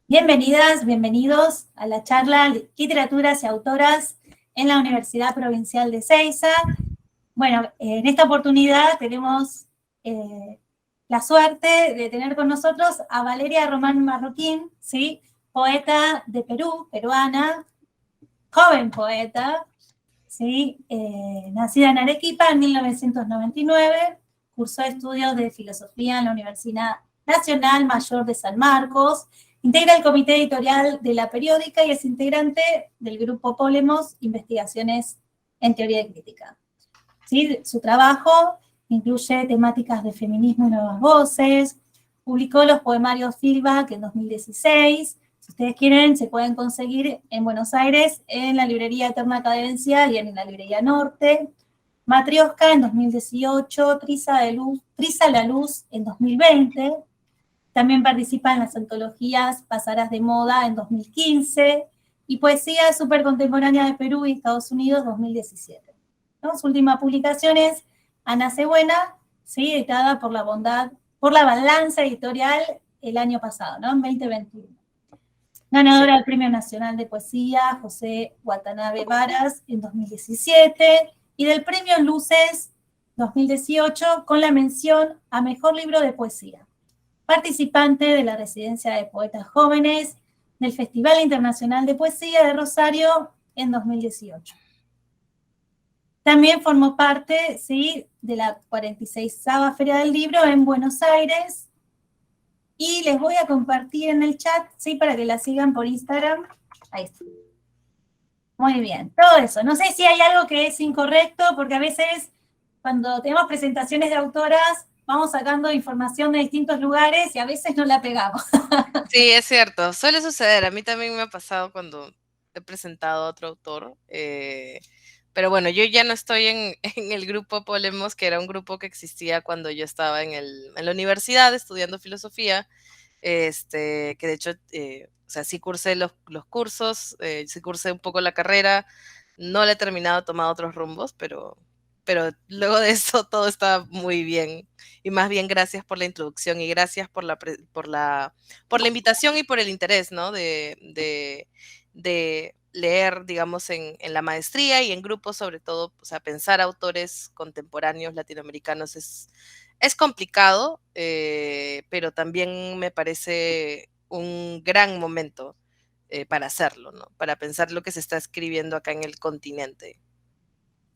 Bienvenidas, bienvenidos a la charla Literaturas y Autoras en la Universidad Provincial de Seiza. Bueno, en esta oportunidad tenemos la suerte de tener con nosotros a Valeria Román Marroquín, ¿sí? Poeta de Perú, peruana, joven poeta, ¿sí? Nacida en Arequipa en 1999, cursó estudios de filosofía en la Universidad Nacional Mayor de San Marcos, integra el comité editorial de La Periódica y es integrante del grupo Polemos, Investigaciones en Teoría y Crítica. ¿Sí? Su trabajo incluye temáticas de feminismo y nuevas voces, publicó los poemarios Feedback en 2016. Si ustedes quieren, se pueden conseguir en Buenos Aires, en la librería Eterna Cadencia y en la librería Norte. Matrioska en 2018, Triza la Luz en 2020. También participa en las antologías Pasarás de Moda en 2015 y Poesía Super Contemporánea de Perú y Estados Unidos 2017. ¿No? Su última publicación es Ana Buena, ¿sí? Editada por la Balanza Editorial el año pasado, ¿no? En 2021. Ganadora Sí. del Premio Nacional de Poesía José Watanabe Varas en 2017 y del Premio Luces 2018 con la mención a Mejor Libro de Poesía. Participante de la Residencia de Poetas Jóvenes del Festival Internacional de Poesía de Rosario en 2018. También formó parte, ¿sí?, de la 46ª Feria del Libro en Buenos Aires. Y les voy a compartir en el chat, ¿sí?, para que la sigan por Instagram. Ahí está. Muy bien, todo eso. No sé si hay algo que es incorrecto, porque a veces cuando tenemos presentaciones de autoras, vamos sacando información de distintos lugares y a veces no la pegamos. Sí, es cierto, suele suceder. A mí también me ha pasado cuando he presentado a otro autor. Pero bueno, yo ya no estoy en el grupo Polemos, que era un grupo que existía cuando yo estaba en la universidad estudiando filosofía. Que de hecho, o sea, sí cursé los cursos, sí cursé un poco la carrera, no la he terminado, he tomado otros rumbos, pero luego de eso todo está muy bien. Y más bien gracias por la introducción y gracias por la invitación y por el interés, ¿no? De leer, digamos, en la maestría y en grupos, sobre todo, o sea, pensar autores contemporáneos latinoamericanos es complicado, pero también me parece un gran momento para hacerlo, ¿no? Para pensar lo que se está escribiendo acá en el continente.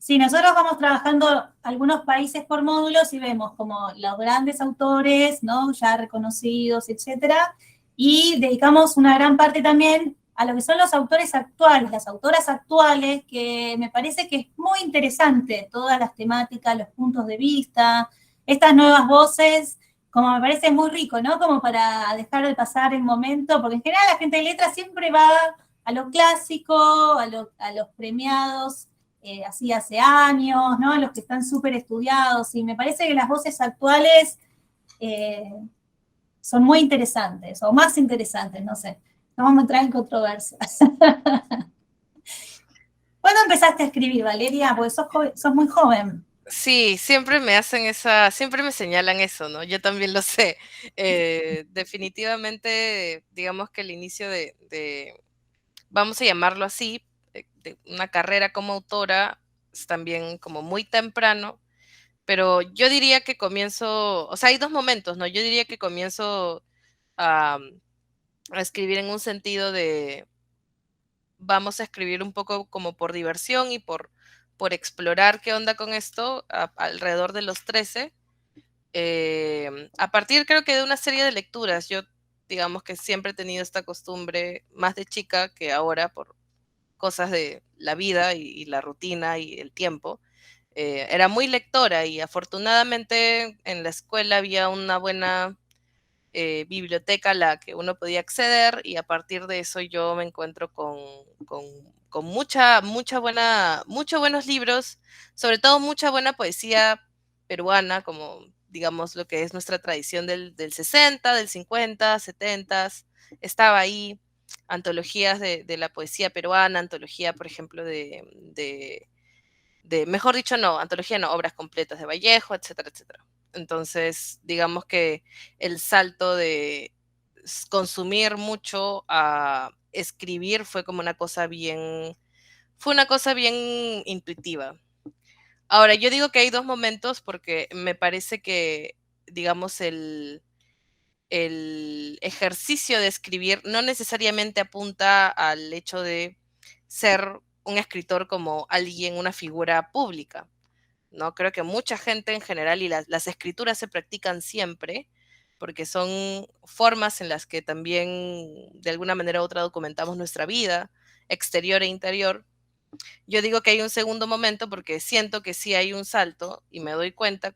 Sí, nosotros vamos trabajando algunos países por módulos y vemos como los grandes autores, ¿no?, ya reconocidos, etcétera, y dedicamos una gran parte también a lo que son los autores actuales, las autoras actuales, que me parece que es muy interesante todas las temáticas, los puntos de vista, estas nuevas voces, como me parece muy rico, ¿no? Como para dejar de pasar el momento, porque en general la gente de letras siempre va a lo clásico, a los premiados, así hace años, ¿no? Los que están súper estudiados, y me parece que las voces actuales son muy interesantes, o más interesantes, no sé. No vamos a entrar en controversias. ¿Cuándo empezaste a escribir, Valeria? Porque sos muy joven. Sí, siempre me señalan eso, ¿no? Yo también lo sé. Definitivamente, digamos que el inicio vamos a llamarlo así, de una carrera como autora es también como muy temprano. Pero yo diría que comienzo, o sea, hay dos momentos, ¿no? Yo diría que comienzo a, a escribir en un sentido de, vamos a escribir un poco como por diversión y por explorar qué onda con esto alrededor de los 13. A partir creo que de una serie de lecturas, yo digamos que siempre he tenido esta costumbre más de chica que ahora por cosas de la vida y la rutina y el tiempo. Era muy lectora y afortunadamente en la escuela había una buena biblioteca a la que uno podía acceder y a partir de eso yo me encuentro con muchos buenos libros, sobre todo mucha buena poesía peruana, como digamos lo que es nuestra tradición del 60, del 50, 70, estaba ahí, antologías de la poesía peruana, antología, por ejemplo, mejor dicho, no, antología no, obras completas de Vallejo, etcétera, etcétera. Entonces, digamos que el salto consumir mucho a escribir fue una cosa bien intuitiva. Ahora, yo digo que hay dos momentos porque me parece que, digamos, el ejercicio de escribir no necesariamente apunta al hecho de ser un escritor como alguien, una figura pública, ¿no? Creo que mucha gente en general, y las escrituras se practican siempre, porque son formas en las que también de alguna manera u otra documentamos nuestra vida exterior e interior. Yo digo que hay un segundo momento porque siento que sí hay un salto y me doy cuenta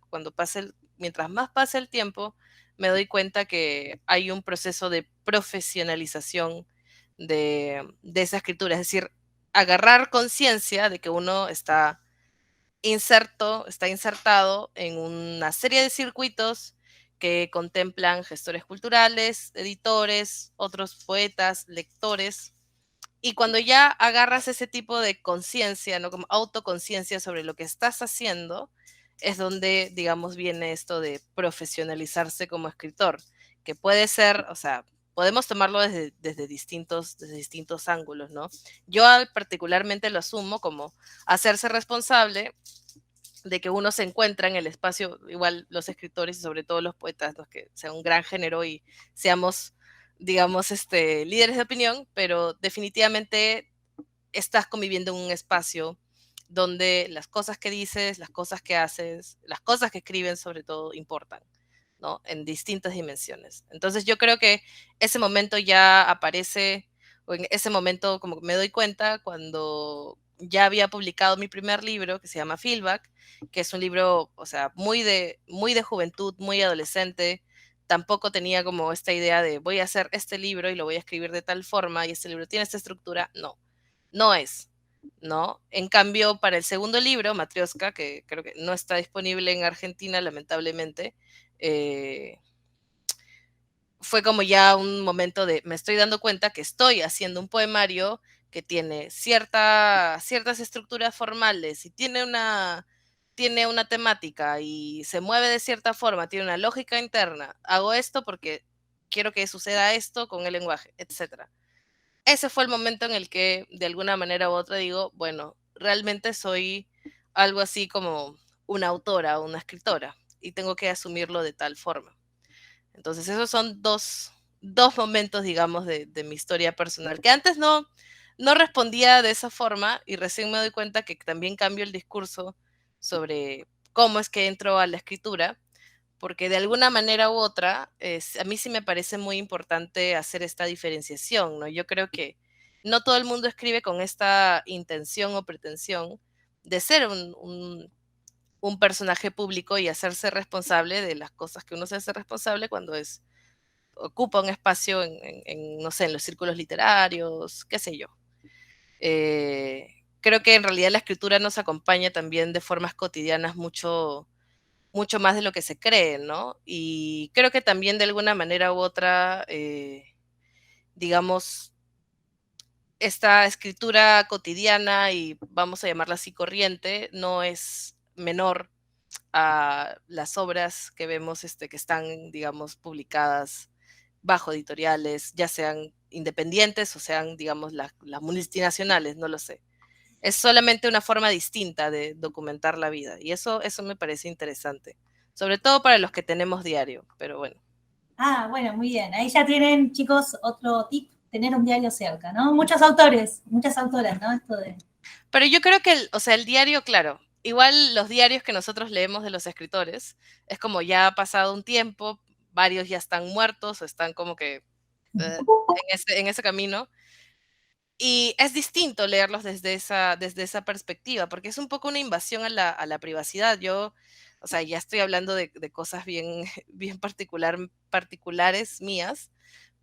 mientras más pasa el tiempo, me doy cuenta que hay un proceso de profesionalización de esa escritura, es decir, agarrar conciencia de que uno está insertado en una serie de circuitos que contemplan gestores culturales, editores, otros poetas, lectores, y cuando ya agarras ese tipo de conciencia, ¿no? Como autoconciencia sobre lo que estás haciendo, es donde, digamos, viene esto de profesionalizarse como escritor, que puede ser, o sea, podemos tomarlo desde distintos ángulos, ¿no? Yo particularmente lo asumo como hacerse responsable de que uno se encuentra en el espacio, igual los escritores y sobre todo los poetas, ¿no? Que sea un gran género y seamos, digamos, líderes de opinión, pero definitivamente estás conviviendo en un espacio donde las cosas que dices, las cosas que haces, las cosas que escriben sobre todo importan, ¿no? En distintas dimensiones. Entonces yo creo que ese momento ya aparece, o en ese momento como que me doy cuenta cuando ya había publicado mi primer libro que se llama Feedback, que es un libro, o sea, muy de juventud, muy adolescente. Tampoco tenía como esta idea de voy a hacer este libro y lo voy a escribir de tal forma y este libro tiene esta estructura. No, no es, ¿no? En cambio, para el segundo libro, Matrioska, que creo que no está disponible en Argentina, lamentablemente, eh, fue como ya un momento de, me estoy dando cuenta que estoy haciendo un poemario que tiene ciertas estructuras formales y tiene una temática y se mueve de cierta forma, tiene una lógica interna. Hago esto porque quiero que suceda esto con el lenguaje, etcétera. Ese fue el momento en el que de alguna manera u otra digo, bueno, realmente soy algo así como una autora o una escritora y tengo que asumirlo de tal forma. Entonces esos son dos momentos, digamos, de mi historia personal, que antes no respondía de esa forma y recién me doy cuenta que también cambio el discurso sobre cómo es que entro a la escritura, porque de alguna manera u otra, a mí sí me parece muy importante hacer esta diferenciación, ¿no? Yo creo que no todo el mundo escribe con esta intención o pretensión de ser un personaje público y hacerse responsable de las cosas que uno se hace responsable cuando ocupa un espacio no sé, en los círculos literarios, qué sé yo. Creo que en realidad la escritura nos acompaña también de formas cotidianas mucho más de lo que se cree, ¿no? Y creo que también de alguna manera u otra, digamos, esta escritura cotidiana y vamos a llamarla así corriente, no es menor a las obras que vemos que están, digamos, publicadas bajo editoriales, ya sean independientes o sean, digamos, las multinacionales, no lo sé. Es solamente una forma distinta de documentar la vida y eso me parece interesante, sobre todo para los que tenemos diario, pero bueno. Ah, bueno, muy bien. Ahí ya tienen, chicos, otro tip, tener un diario cerca, ¿no? Muchos autores, muchas autoras, ¿no? Esto de... Pero yo creo que, o sea, el diario, claro, igual los diarios que nosotros leemos de los escritores, es como ya ha pasado un tiempo, varios ya están muertos o están como que en ese camino. Y es distinto leerlos desde esa perspectiva, porque es un poco una invasión a la privacidad. Yo, o sea, ya estoy hablando de cosas bien, bien particulares mías,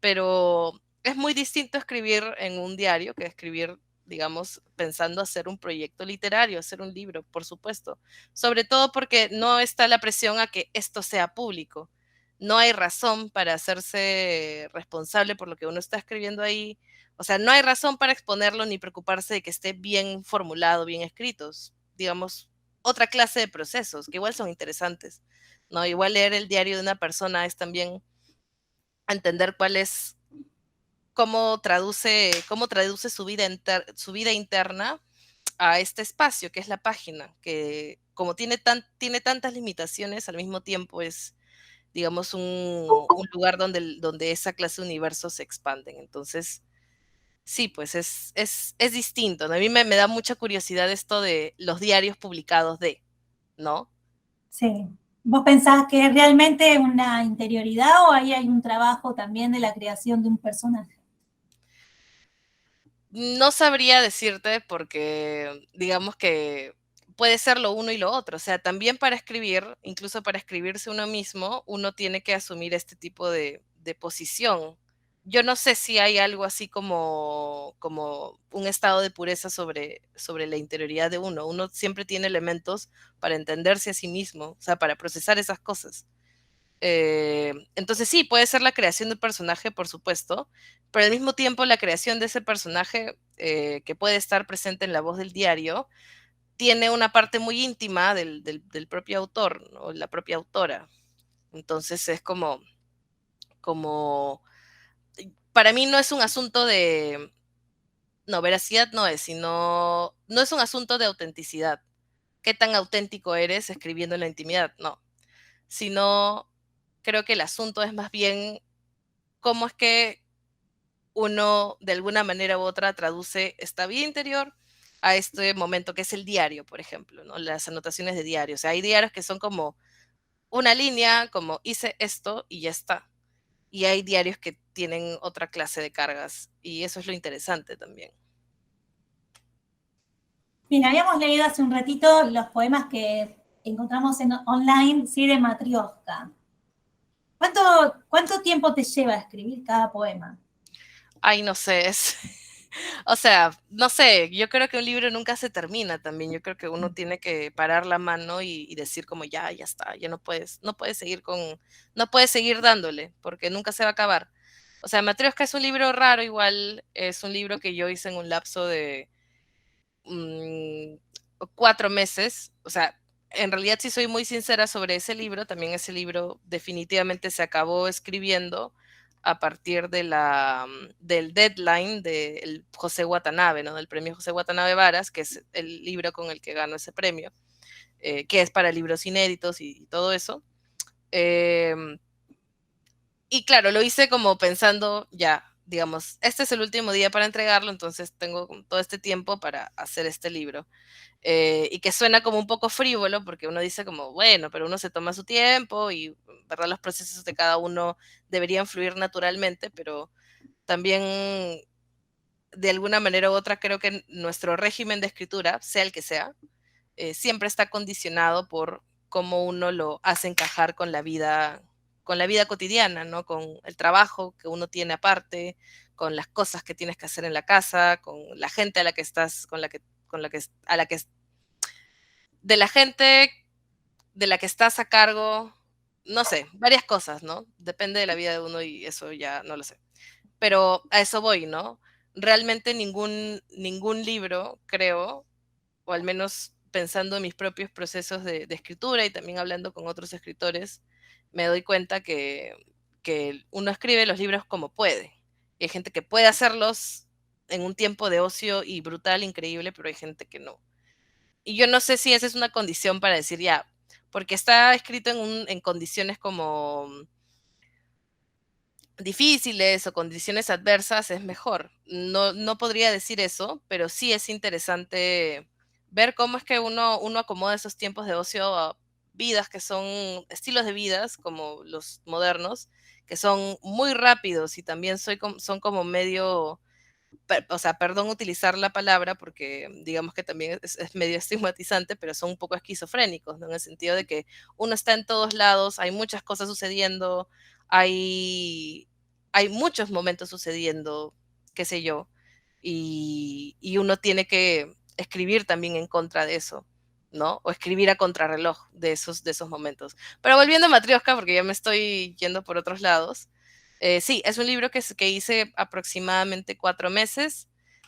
pero es muy distinto escribir en un diario que escribir, digamos, pensando hacer un proyecto literario, hacer un libro, por supuesto. Sobre todo porque no está la presión a que esto sea público. No hay razón para hacerse responsable por lo que uno está escribiendo ahí. O sea, no hay razón para exponerlo ni preocuparse de que esté bien formulado, bien escritos. Digamos, otra clase de procesos que igual son interesantes, ¿no? Igual leer el diario de una persona es también entender cómo traduce su vida interna a este espacio que es la página, que como tiene tantas limitaciones, al mismo tiempo es, digamos, un lugar donde esa clase de universos se expanden. Entonces, sí, pues es distinto, ¿no? A mí me da mucha curiosidad esto de los diarios publicados ¿no? Sí. ¿Vos pensás que es realmente una interioridad o ahí hay un trabajo también de la creación de un personaje? No sabría decirte porque digamos que puede ser lo uno y lo otro. O sea, también para escribir, incluso para escribirse uno mismo, uno tiene que asumir este tipo de posición. Yo no sé si hay algo así como un estado de pureza sobre la interioridad de uno. Uno siempre tiene elementos para entenderse a sí mismo, o sea, para procesar esas cosas. Entonces sí, puede ser la creación de un personaje, por supuesto, pero al mismo tiempo la creación de ese personaje que puede estar presente en la voz del diario tiene una parte muy íntima del propio autor, ¿no? La propia autora. Entonces es como, para mí no es un asunto no, veracidad no es, no es un asunto de autenticidad. ¿Qué tan auténtico eres escribiendo en la intimidad? No, sino creo que el asunto es más bien cómo es que uno de alguna manera u otra traduce esta vida interior a este momento que es el diario, por ejemplo, ¿no? Las anotaciones de diario. O sea, hay diarios que son como una línea, como hice esto y ya está. Y hay diarios que tienen otra clase de cargas y eso es lo interesante también. Bien, habíamos leído hace un ratito los poemas que encontramos en online, sí, de Matrioska. ¿Cuánto tiempo te lleva a escribir cada poema? Ay, no sé, o sea, no sé, yo creo que un libro nunca se termina también. Yo creo que uno tiene que parar la mano y decir como ya está, ya no puedes seguir no puedes seguir dándole, porque nunca se va a acabar. O sea, Matrioska es un libro raro igual, es un libro que yo hice en un lapso de mm, 4 meses. O sea, en realidad sí soy muy sincera sobre ese libro, también ese libro definitivamente se acabó escribiendo a partir del deadline del José Watanabe, ¿no? Del premio José Watanabe Varas, que es el libro con el que ganó ese premio, que es para libros inéditos y todo eso. Eh, y claro, lo hice como pensando, ya, digamos, este es el último día para entregarlo, entonces tengo todo este tiempo para hacer este libro. Y que suena como un poco frívolo, porque uno dice como, bueno, pero uno se toma su tiempo y, ¿verdad? Los procesos de cada uno deberían fluir naturalmente, pero también de alguna manera u otra creo que nuestro régimen de escritura, sea el que sea, siempre está condicionado por cómo uno lo hace encajar con la vida cotidiana, ¿no? Con el trabajo que uno tiene aparte, con las cosas que tienes que hacer en la casa, con la gente a la que estás, a la que de la gente de la que estás a cargo, no sé, varias cosas, ¿no? Depende de la vida de uno y eso ya no lo sé. Pero a eso voy, ¿no? Realmente ningún libro, creo, o al menos pensando en mis propios procesos de escritura y también hablando con otros escritores, me doy cuenta que uno escribe los libros como puede. Y hay gente que puede hacerlos en un tiempo de ocio y brutal, increíble, pero hay gente que no. Y yo no sé si esa es una condición para decir ya, porque está escrito en condiciones como difíciles o condiciones adversas, es mejor. No podría decir eso, pero sí es interesante ver cómo es que uno acomoda esos tiempos de ocio a vidas que son estilos de vidas como los modernos, que son muy rápidos y también son como medio o sea, perdón utilizar la palabra porque digamos que también es medio estigmatizante, pero son un poco esquizofrénicos, ¿no? En el sentido de que uno está en todos lados, hay muchas cosas sucediendo, hay, hay muchos momentos sucediendo, qué sé yo, y uno tiene que escribir también en contra de eso, ¿no? O escribir a contrarreloj de esos momentos. Pero volviendo a Matrioska, porque ya me estoy yendo por otros lados, sí, es un libro que hice aproximadamente 4 meses.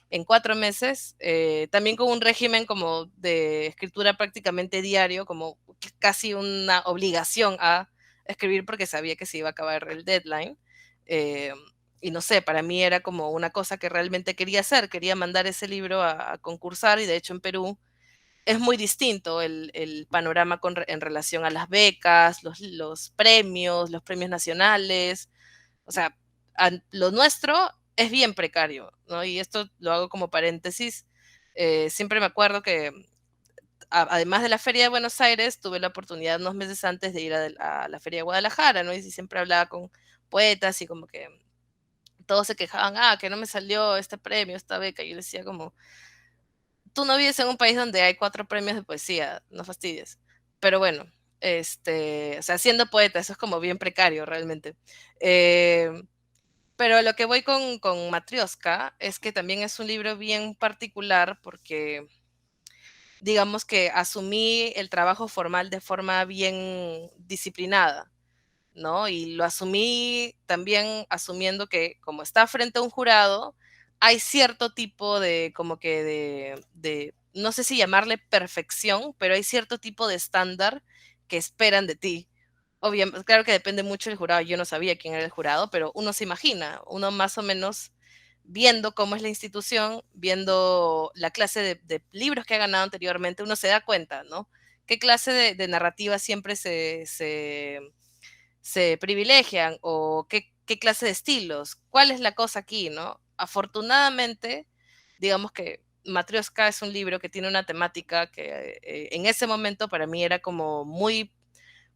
En 4 meses, también con un régimen como de escritura prácticamente diario, como casi una obligación a escribir porque sabía que se iba a acabar el deadline. y no sé, para mí era como una cosa que realmente quería hacer, quería mandar ese libro a concursar, y de hecho en Perú es muy distinto el panorama en relación a las becas, los premios nacionales. O sea, lo nuestro es bien precario, ¿no? Y esto lo hago como paréntesis. Siempre me acuerdo que, además de la Feria de Buenos Aires, tuve la oportunidad unos meses antes de ir a la Feria de Guadalajara, ¿no? Y siempre hablaba con poetas y como que todos se quejaban, que no me salió este premio, esta beca. Y yo decía como, tú no vives en un país donde hay 4 premios de poesía, no fastidies. Pero bueno, o sea, siendo poeta, eso es como bien precario realmente. Eh, pero lo que voy con Matrioska es que también es un libro bien particular porque digamos que asumí el trabajo formal de forma bien disciplinada, ¿no? Y lo asumí también asumiendo que como está frente a un jurado, hay cierto tipo de, como que no sé si llamarle perfección, pero hay cierto tipo de estándar que esperan de ti. Obviamente, claro que depende mucho del jurado. Yo no sabía quién era el jurado, pero uno se imagina, uno más o menos viendo cómo es la institución, viendo la clase de libros que ha ganado anteriormente, uno se da cuenta, ¿no? ¿Qué clase de narrativa siempre se privilegian, o qué clase de estilos? ¿Cuál es la cosa aquí, no? Afortunadamente, digamos que Matrioska es un libro que tiene una temática que en ese momento para mí era como muy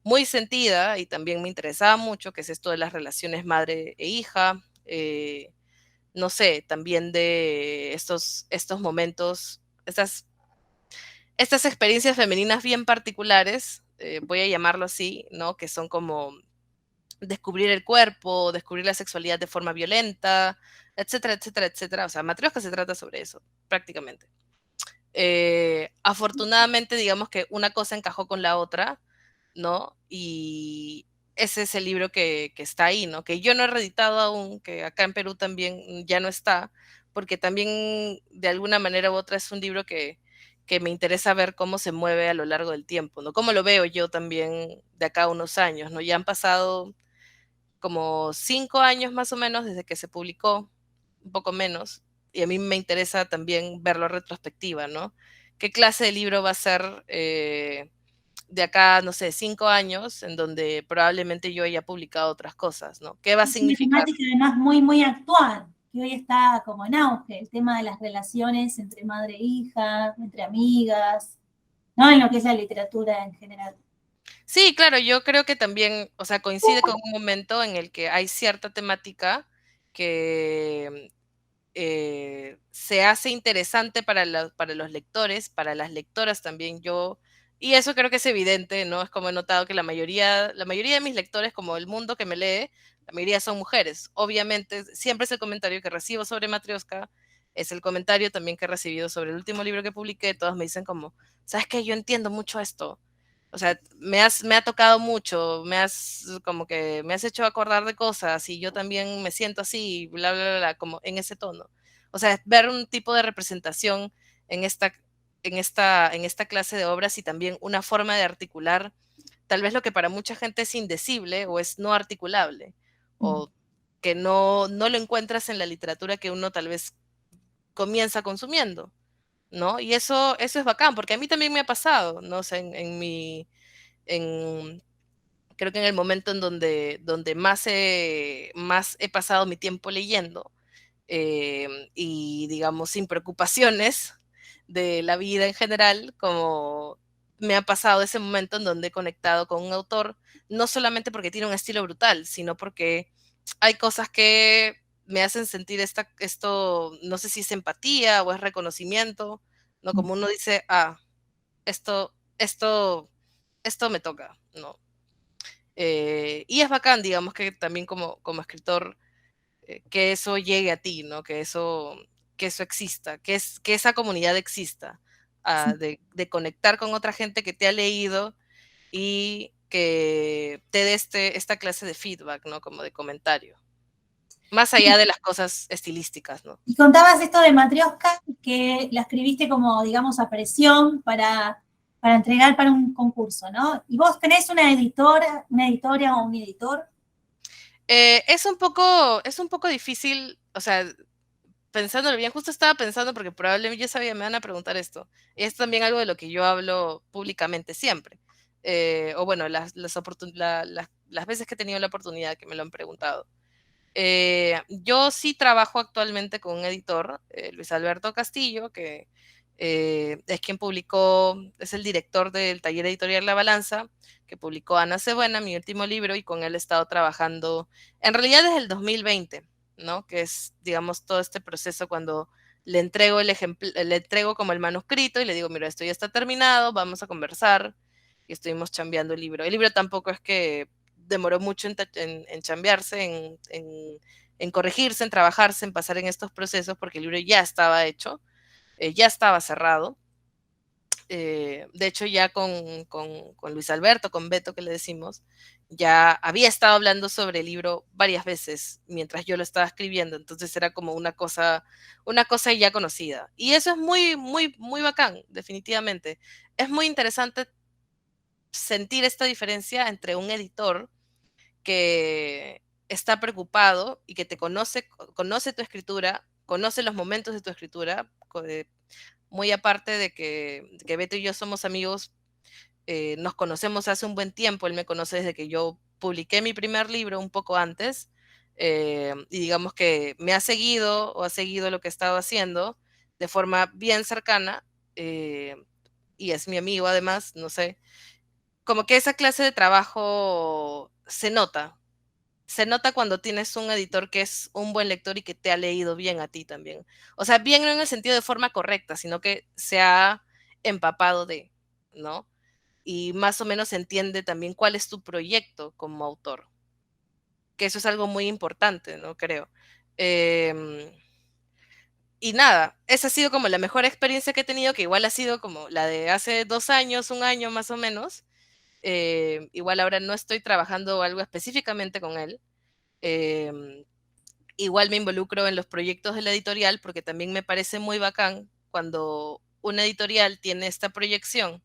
muy sentida, y también me interesaba mucho, que es esto de las relaciones madre e hija, no sé, también de estos momentos, estas experiencias femeninas bien particulares, voy a llamarlo así, ¿no? Que son como descubrir el cuerpo, descubrir la sexualidad de forma violenta, etcétera, etcétera, etcétera. O sea, Matrioska se trata sobre eso, prácticamente. Afortunadamente, digamos que una cosa encajó con la otra, ¿no? Y ese es el libro que está ahí, ¿no? Que yo no he reeditado aún, que acá en Perú también ya no está, porque también de alguna manera u otra es un libro que me interesa ver cómo se mueve a lo largo del tiempo, ¿no? Cómo lo veo yo también de acá a unos años, ¿no? Ya han pasado como 5 años más o menos desde que se publicó, un poco menos, y a mí me interesa también verlo en retrospectiva, ¿no? ¿Qué clase de libro va a ser de acá, no sé, 5 años, en donde probablemente yo haya publicado otras cosas, ¿no? ¿Qué va a Es una significar? temática además muy, muy actual, que hoy está como en auge, el tema de las relaciones entre madre e hija, entre amigas, ¿no? En lo que es la literatura en general. Sí, claro, yo creo que también, o sea, coincide con un momento en el que hay cierta temática que se hace interesante para los lectores, para las lectoras también. Y eso creo que es evidente, ¿no? Es como he notado que la mayoría de mis lectores, como el mundo que me lee, la mayoría son mujeres. Obviamente, siempre es el comentario que recibo sobre Matrioska, es el comentario también que he recibido sobre el último libro que publiqué. Todos me dicen como, ¿sabes qué? Yo entiendo mucho esto. O sea, me ha tocado mucho, como que me has hecho acordar de cosas, y yo también me siento así, bla, bla, bla, bla, como en ese tono. O sea, ver un tipo de representación en esta clase de obras, y también una forma de articular tal vez lo que para mucha gente es indecible o es no articulable, o que no lo encuentras en la literatura que uno tal vez comienza consumiendo, ¿no? Y eso es bacán, porque a mí también me ha pasado, ¿no? O sea, en, creo que en el momento en donde más he pasado mi tiempo leyendo, y digamos sin preocupaciones de la vida en general, como me ha pasado ese momento en donde he conectado con un autor, no solamente porque tiene un estilo brutal, sino porque hay cosas que me hacen sentir esto, no sé si es empatía o es reconocimiento, ¿no? Como uno dice, esto me toca, ¿no? Y es bacán, digamos, que también como escritor, que eso llegue a ti, ¿no? Que eso exista, que esa comunidad exista, de conectar con otra gente que te ha leído y que te dé esta clase de feedback, ¿no? Como de comentario. Más allá de las cosas estilísticas, ¿no? Y contabas esto de Matrioska, que la escribiste como, digamos, a presión para entregar para un concurso, ¿no? ¿Y vos tenés una editora o un editor? Es un poco difícil, o sea, pensándolo bien, justo estaba pensando porque probablemente yo sabía, me van a preguntar esto. Y es también algo de lo que yo hablo públicamente siempre. O bueno, las veces que he tenido la oportunidad que me lo han preguntado. Yo sí trabajo actualmente con un editor, Luis Alberto Castillo, que es quien publicó, es el director del taller editorial La Balanza, que publicó Ana Cebuena, mi último libro, y con él he estado trabajando en realidad desde el 2020, ¿no? Que es, digamos, todo este proceso cuando le entrego le entrego como el manuscrito y le digo, mira, esto ya está terminado, vamos a conversar, y estuvimos chambeando el libro. El libro tampoco es que demoró mucho en chambearse, en corregirse, en trabajarse, en pasar en estos procesos, porque el libro ya estaba hecho, ya estaba cerrado. De hecho, ya con Luis Alberto, con Beto, que le decimos, ya había estado hablando sobre el libro varias veces mientras yo lo estaba escribiendo, entonces era como una cosa ya conocida. Y eso es muy, muy, muy bacán, definitivamente. Es muy interesante sentir esta diferencia entre un editor que está preocupado y que te conoce tu escritura, conoce los momentos de tu escritura, muy aparte de que Beto y yo somos amigos, nos conocemos hace un buen tiempo, él me conoce desde que yo publiqué mi primer libro un poco antes, y digamos que me ha seguido o ha seguido lo que he estado haciendo de forma bien cercana, eh, y es mi amigo además, no sé, como que esa clase de trabajo se nota cuando tienes un editor que es un buen lector y que te ha leído bien a ti también. O sea, bien no en el sentido de forma correcta, sino que se ha empapado de, ¿no? Y más o menos entiende también cuál es tu proyecto como autor, que eso es algo muy importante, ¿no? Creo. Eh, y nada, esa ha sido como la mejor experiencia que he tenido, que igual ha sido como la de hace 2 años, un año más o menos. Igual ahora no estoy trabajando algo específicamente con él. Eh, Igual me involucro en los proyectos de la editorial porque también me parece muy bacán cuando una editorial tiene esta proyección,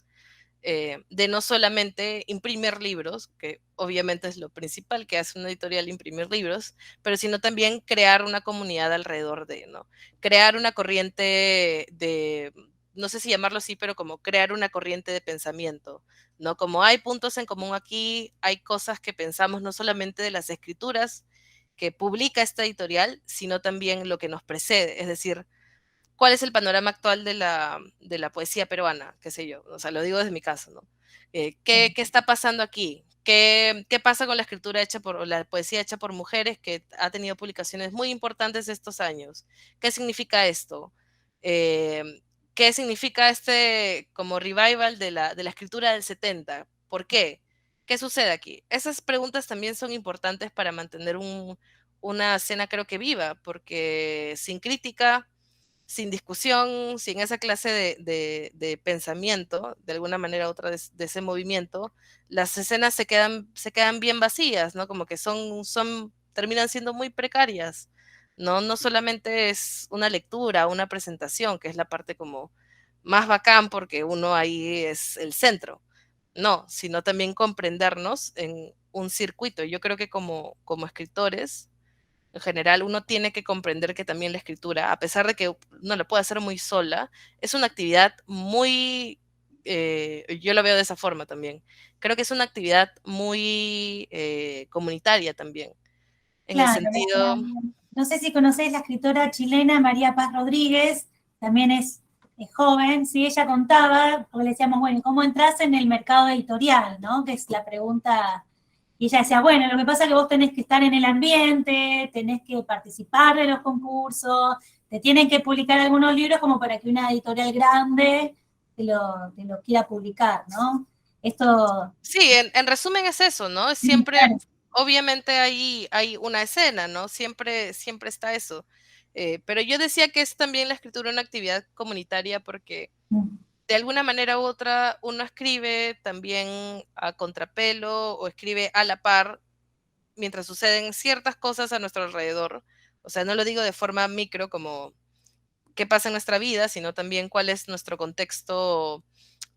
de no solamente imprimir libros, que obviamente es lo principal que hace una editorial, imprimir libros, pero sino también crear una comunidad alrededor de, ¿no? Crear una corriente de, no sé si llamarlo así, pero como crear una corriente de pensamiento, ¿no? Como hay puntos en común aquí, hay cosas que pensamos no solamente de las escrituras que publica esta editorial, sino también lo que nos precede, es decir, cuál es el panorama actual de la poesía peruana, qué sé yo, o sea, lo digo desde mi caso, ¿no? ¿Qué está pasando aquí? ¿Qué pasa con la escritura hecha o la poesía hecha por mujeres que ha tenido publicaciones muy importantes estos años? ¿Qué significa esto? Eh, ¿Qué significa este como revival de la escritura del 70? ¿Por qué? ¿Qué sucede aquí? Esas preguntas también son importantes para mantener una escena creo que viva, porque sin crítica, sin discusión, sin esa clase de pensamiento, de alguna manera u otra de ese movimiento, las escenas se quedan bien vacías, ¿no? Como que terminan siendo muy precarias, ¿no? No solamente es una lectura, una presentación, que es la parte como más bacán porque uno ahí es el centro, no, sino también comprendernos en un circuito. Yo creo que como escritores, en general, uno tiene que comprender que también la escritura, a pesar de que uno lo puede hacer muy sola, es una actividad muy, yo lo veo de esa forma también. Creo que es una actividad muy comunitaria también, en el Claro, sentido, no sé si conocéis la escritora chilena María Paz Rodríguez, también es joven, sí, ella contaba, porque le decíamos, bueno, ¿cómo entras en el mercado editorial, no? Que es la pregunta, y ella decía, bueno, lo que pasa es que vos tenés que estar en el ambiente, tenés que participar de los concursos, te tienen que publicar algunos libros como para que una editorial grande te lo quiera publicar, ¿no? Esto, sí, en resumen es eso, ¿no? sí, Siempre, claro. obviamente hay una escena, ¿no? Siempre está eso. Pero yo decía que es también la escritura una actividad comunitaria porque de alguna manera u otra uno escribe también a contrapelo o escribe a la par mientras suceden ciertas cosas a nuestro alrededor. O sea, no lo digo de forma micro como qué pasa en nuestra vida, sino también cuál es nuestro contexto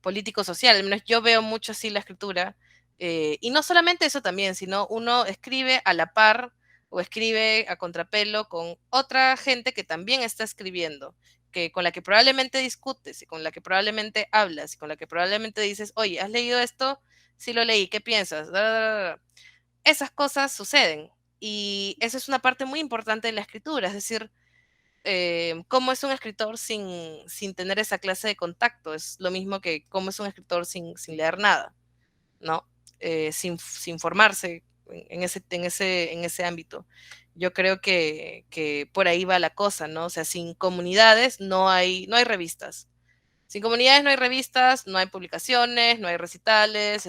político-social. Al menos yo veo mucho así la escritura, Y no solamente eso también, sino uno escribe a la par o escribe a contrapelo con otra gente que también está escribiendo, que con la que probablemente discutes y con la que probablemente hablas y con la que probablemente dices, oye, ¿has leído esto? Sí lo leí, ¿qué piensas? Da, da, da, da. Esas cosas suceden y eso es una parte muy importante de la escritura, es decir, cómo es un escritor sin tener esa clase de contacto, es lo mismo que cómo es un escritor sin leer nada, ¿no? Sin formarse en ese ámbito. Yo creo que por ahí va la cosa, ¿no? O sea, sin comunidades no hay revistas. Sin comunidades no hay revistas, no hay publicaciones, no hay recitales,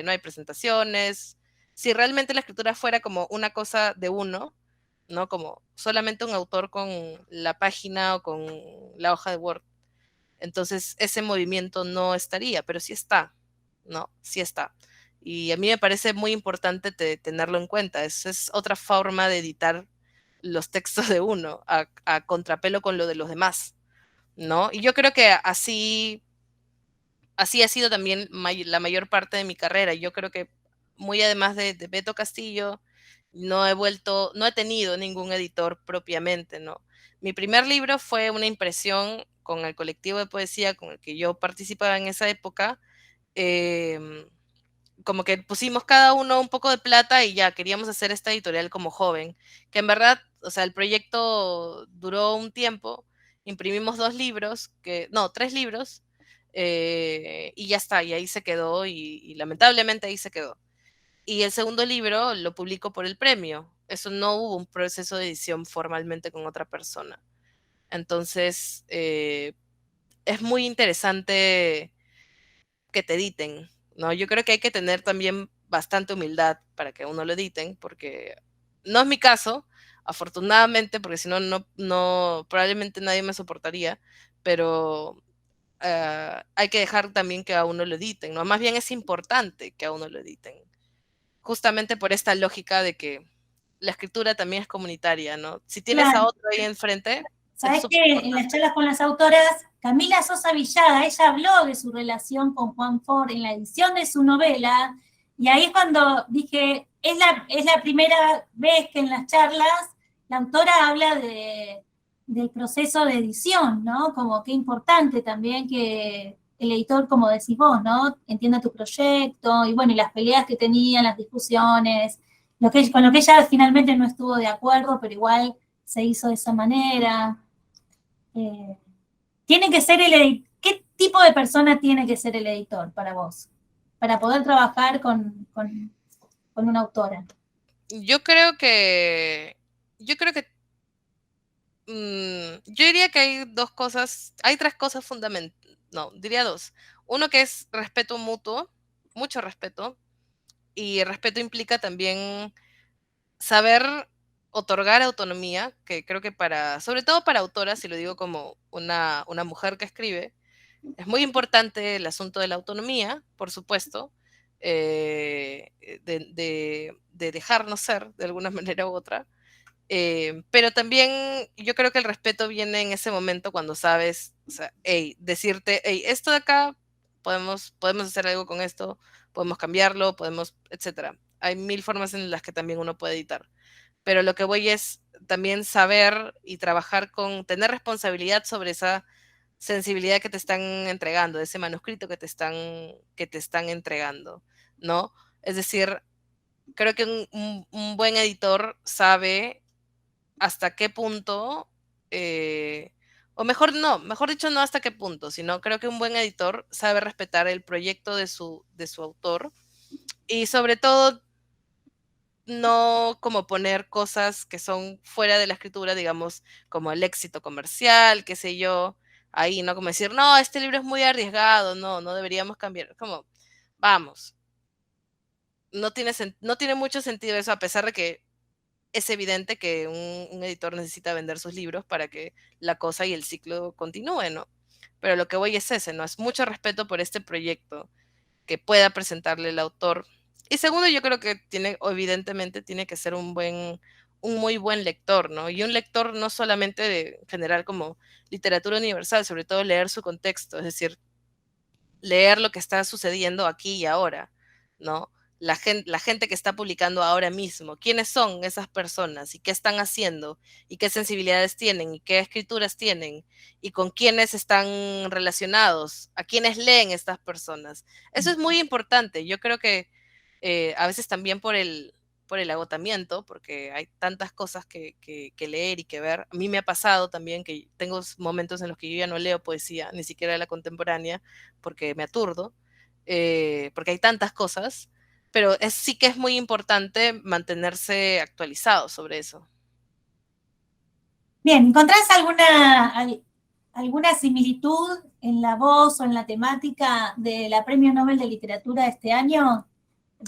no hay presentaciones. Si realmente la escritura fuera como una cosa de uno, ¿no? Como solamente un autor con la página o con la hoja de Word, entonces ese movimiento no estaría, pero sí está, ¿no? Sí está. Y a mí me parece muy importante tenerlo en cuenta. Esa es otra forma de editar los textos de uno, a contrapelo con lo de los demás, ¿no? Y yo creo que así ha sido también la mayor parte de mi carrera. Yo creo que muy además de Beto Castillo, no he tenido ningún editor propiamente, ¿no? Mi primer libro fue una impresión con el colectivo de poesía con el que yo participaba en esa época. em, Como que pusimos cada uno un poco de plata y ya queríamos hacer esta editorial como joven, que en verdad, o sea, el proyecto duró un tiempo, imprimimos 2 libros, no, 3 libros, y ya está, y ahí se quedó, y lamentablemente ahí se quedó. Y el segundo libro lo publico por el premio, eso no hubo un proceso de edición formalmente con otra persona. Entonces, es muy interesante que te editen, ¿no? Yo creo que hay que tener también bastante humildad para que a uno lo editen, porque no es mi caso, afortunadamente, porque si no, probablemente nadie me soportaría, pero hay que dejar también que a uno lo editen, ¿no? Más bien es importante que a uno lo editen, justamente por esta lógica de que la escritura también es comunitaria, ¿no? Si tienes a Claro. otro ahí enfrente, es Sabes súper que en las importante. charlas con las autoras, Camila Sosa Villaga, ella habló de su relación con Juan Ford en la edición de su novela, y ahí es cuando dije, es la primera vez que en las charlas la autora habla del proceso de edición, ¿no? Como qué importante también que el editor, como decís vos, ¿no? Entienda tu proyecto, y bueno, y las peleas que tenían, las discusiones, con lo que ella finalmente no estuvo de acuerdo, pero igual se hizo de esa manera. Eh, tiene que ser ¿Qué tipo de persona tiene que ser el editor para vos? Para poder trabajar con una autora. Yo creo que, yo creo que yo diría que hay 3 cosas fundamentales, no, diría 2. Uno que es respeto mutuo, mucho respeto, y el respeto implica también saber otorgar autonomía, que creo que sobre todo para autoras, y lo digo como una mujer que escribe, es muy importante el asunto de la autonomía, por supuesto, de dejarnos ser de alguna manera u otra, pero también yo creo que el respeto viene en ese momento cuando sabes, o sea, hey, decirte, hey, esto de acá, podemos hacer algo con esto, podemos cambiarlo, etcétera. Hay mil formas en las que también uno puede editar. Pero lo que voy es también saber y trabajar tener responsabilidad sobre esa sensibilidad que te están entregando, de ese manuscrito que te están entregando, ¿no? Es decir, creo que un buen editor sabe hasta qué punto, o mejor dicho, no hasta qué punto, sino creo que un buen editor sabe respetar el proyecto de su autor y sobre todo no como poner cosas que son fuera de la escritura, digamos, como el éxito comercial, qué sé yo, ahí, ¿no? Como decir, no, este libro es muy arriesgado, no deberíamos cambiar. Como, vamos, no tiene mucho sentido eso, a pesar de que es evidente que un editor necesita vender sus libros para que la cosa y el ciclo continúe, ¿no? Pero lo que voy es ese, ¿no? Es mucho respeto por este proyecto que pueda presentarle el autor. Y segundo, yo creo que evidentemente tiene que ser un muy buen lector, ¿no? Y un lector no solamente de general como literatura universal, sobre todo leer su contexto, es decir, leer lo que está sucediendo aquí y ahora, ¿no? la gente que está publicando ahora mismo, quiénes son esas personas y qué están haciendo y qué sensibilidades tienen y qué escrituras tienen y con quiénes están relacionados, a quiénes leen estas personas. Eso es muy importante. Yo creo que a veces también por el agotamiento, porque hay tantas cosas que leer y que ver. A mí me ha pasado también que tengo momentos en los que yo ya no leo poesía, ni siquiera de la contemporánea, porque me aturdo, porque hay tantas cosas, pero sí que es muy importante mantenerse actualizado sobre eso. Bien, ¿encontrás alguna similitud en la voz o en la temática de la Premio Nobel de Literatura de este año?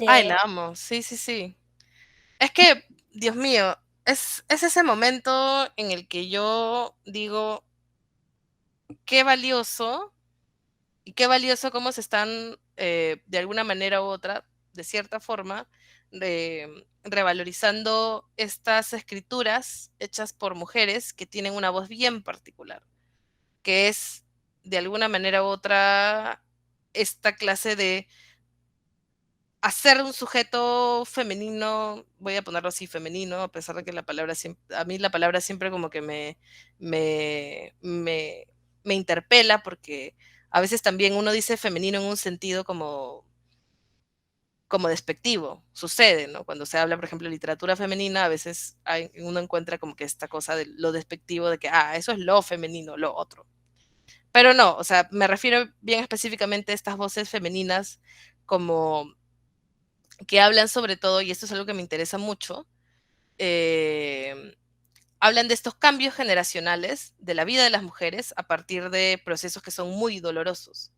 Ay, De, la amo, sí, sí, sí. Es que, Dios mío, es ese momento en el que yo digo, qué valioso y qué valioso cómo se están, de alguna manera u otra, de cierta forma, revalorizando estas escrituras hechas por mujeres que tienen una voz bien particular, que es, de alguna manera u otra, esta clase de hacer un sujeto femenino, voy a ponerlo así, femenino, a pesar de que la palabra siempre, a mí la palabra siempre como que me, me, me interpela, porque a veces también uno dice femenino en un sentido como despectivo, sucede, ¿no? Cuando se habla, por ejemplo, de literatura femenina, a veces uno encuentra como que esta cosa de lo despectivo, de que, eso es lo femenino, lo otro. Pero no, o sea, me refiero bien específicamente a estas voces femeninas como que hablan sobre todo, y esto es algo que me interesa mucho, eh, hablan de estos cambios generacionales de la vida de las mujeres a partir de procesos que son muy dolorosos,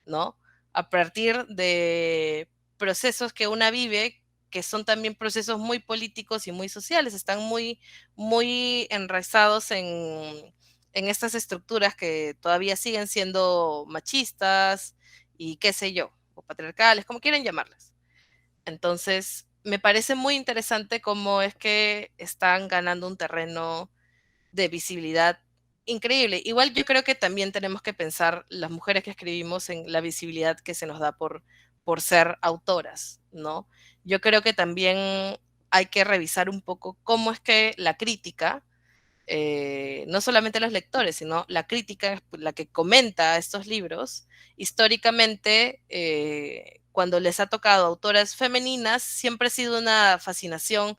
¿no? A partir de procesos que una vive, que son también procesos muy políticos y muy sociales, están muy, muy enraizados en estas estructuras que todavía siguen siendo machistas y qué sé yo, o patriarcales, como quieran llamarlas. Entonces, me parece muy interesante cómo es que están ganando un terreno de visibilidad increíble. Igual yo creo que también tenemos que pensar las mujeres que escribimos en la visibilidad que se nos da por ser autoras, ¿no? Yo creo que también hay que revisar un poco cómo es que la crítica, no solamente los lectores, sino la crítica, la que comenta estos libros, históricamente, cuando les ha tocado autoras femeninas, siempre ha sido una fascinación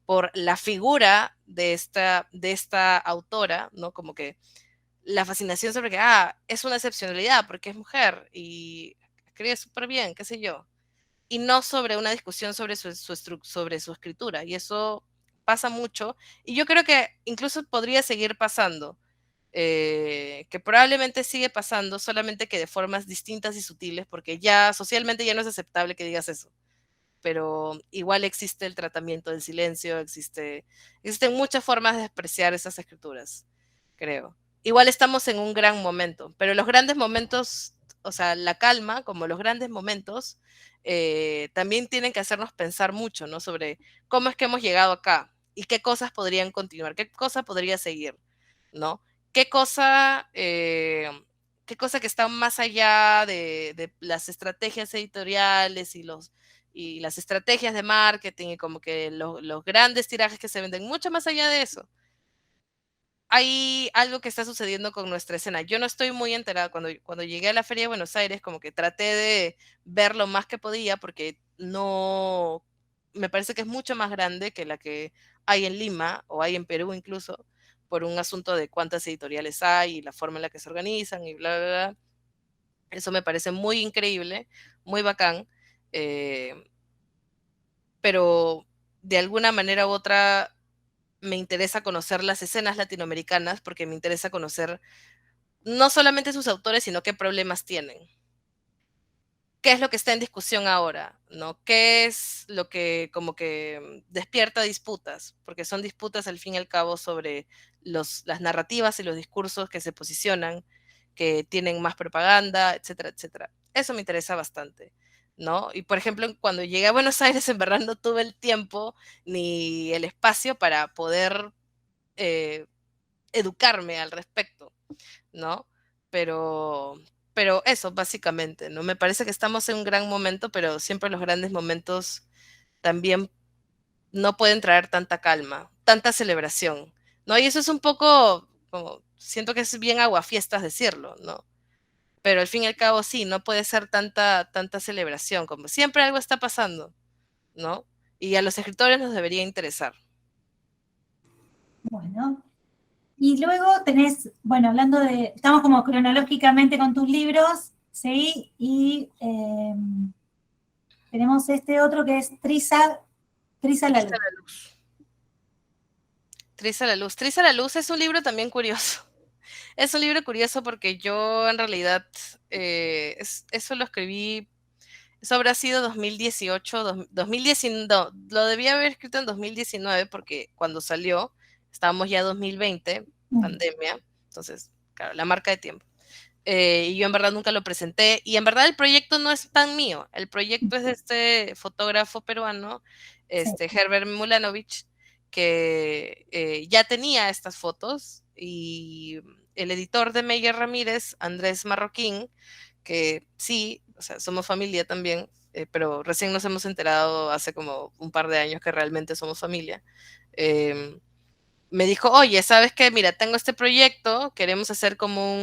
por la figura de esta autora, ¿no? Como que la fascinación sobre que, es una excepcionalidad porque es mujer y escribe súper bien, qué sé yo, y no sobre una discusión sobre sobre su escritura. Y eso pasa mucho. Y yo creo que incluso podría seguir pasando, que probablemente sigue pasando, solamente que de formas distintas y sutiles, porque ya socialmente ya no es aceptable que digas eso. Pero igual existe el tratamiento del silencio, existen muchas formas de despreciar esas escrituras, creo. Igual estamos en un gran momento, pero los grandes momentos, o sea, la calma, como los grandes momentos, también tienen que hacernos pensar mucho, ¿no? Sobre cómo es que hemos llegado acá y qué cosas podrían continuar, qué cosa podría seguir, ¿no? ¿Qué cosa, eh, qué cosa que está más allá de las estrategias editoriales y las estrategias de marketing y como que los grandes tirajes que se venden, mucho más allá de eso? Hay algo que está sucediendo con nuestra escena. Yo no estoy muy enterada. Cuando llegué a la Feria de Buenos Aires, como que traté de ver lo más que podía, porque no, me parece que es mucho más grande que la que hay en Lima o hay en Perú incluso, por un asunto de cuántas editoriales hay y la forma en la que se organizan y bla, bla, bla. Eso me parece muy increíble, muy bacán. eh, pero de alguna manera u otra me interesa conocer las escenas latinoamericanas, porque me interesa conocer no solamente sus autores, sino qué problemas tienen. ¿Qué es lo que está en discusión ahora? ¿No? ¿Qué es lo que como que despierta disputas? Porque son disputas al fin y al cabo sobre las narrativas y los discursos que se posicionan, que tienen más propaganda, etcétera, etcétera. Eso me interesa bastante, ¿no? Y por ejemplo, cuando llegué a Buenos Aires, en verdad no tuve el tiempo ni el espacio para poder eh, educarme al respecto, ¿no? Pero, pero eso, básicamente, ¿no? Me parece que estamos en un gran momento, pero siempre los grandes momentos también no pueden traer tanta calma, tanta celebración, ¿no? Y eso es un poco, como, siento que es bien aguafiestas decirlo, ¿no? Pero al fin y al cabo sí, no puede ser tanta celebración, como siempre algo está pasando, ¿no? Y a los escritores nos debería interesar. Bueno, y luego tenés, bueno, hablando de, estamos como cronológicamente con tus libros, ¿sí? Y tenemos este otro que es Triza la Triste Luz. la luz. Triste la luz. Triste la luz es un libro también curioso. Es un libro curioso porque yo en realidad eso lo escribí, eso habrá sido 2018, 2019, no, lo debía haber escrito en 2019 porque cuando salió estábamos ya 2020, Mm, pandemia, entonces, claro, la marca de tiempo. Y yo en verdad nunca lo presenté y en verdad el proyecto no es tan mío, el proyecto es de este fotógrafo peruano, sí. Herbert Mulanovich, que ya tenía estas fotos y el editor de Meyer Ramírez, Andrés Marroquín, que sí, o sea, somos familia también, pero recién nos hemos enterado hace como un par de años que realmente somos familia. Me dijo, oye, ¿sabes qué? Mira, tengo este proyecto, queremos hacer como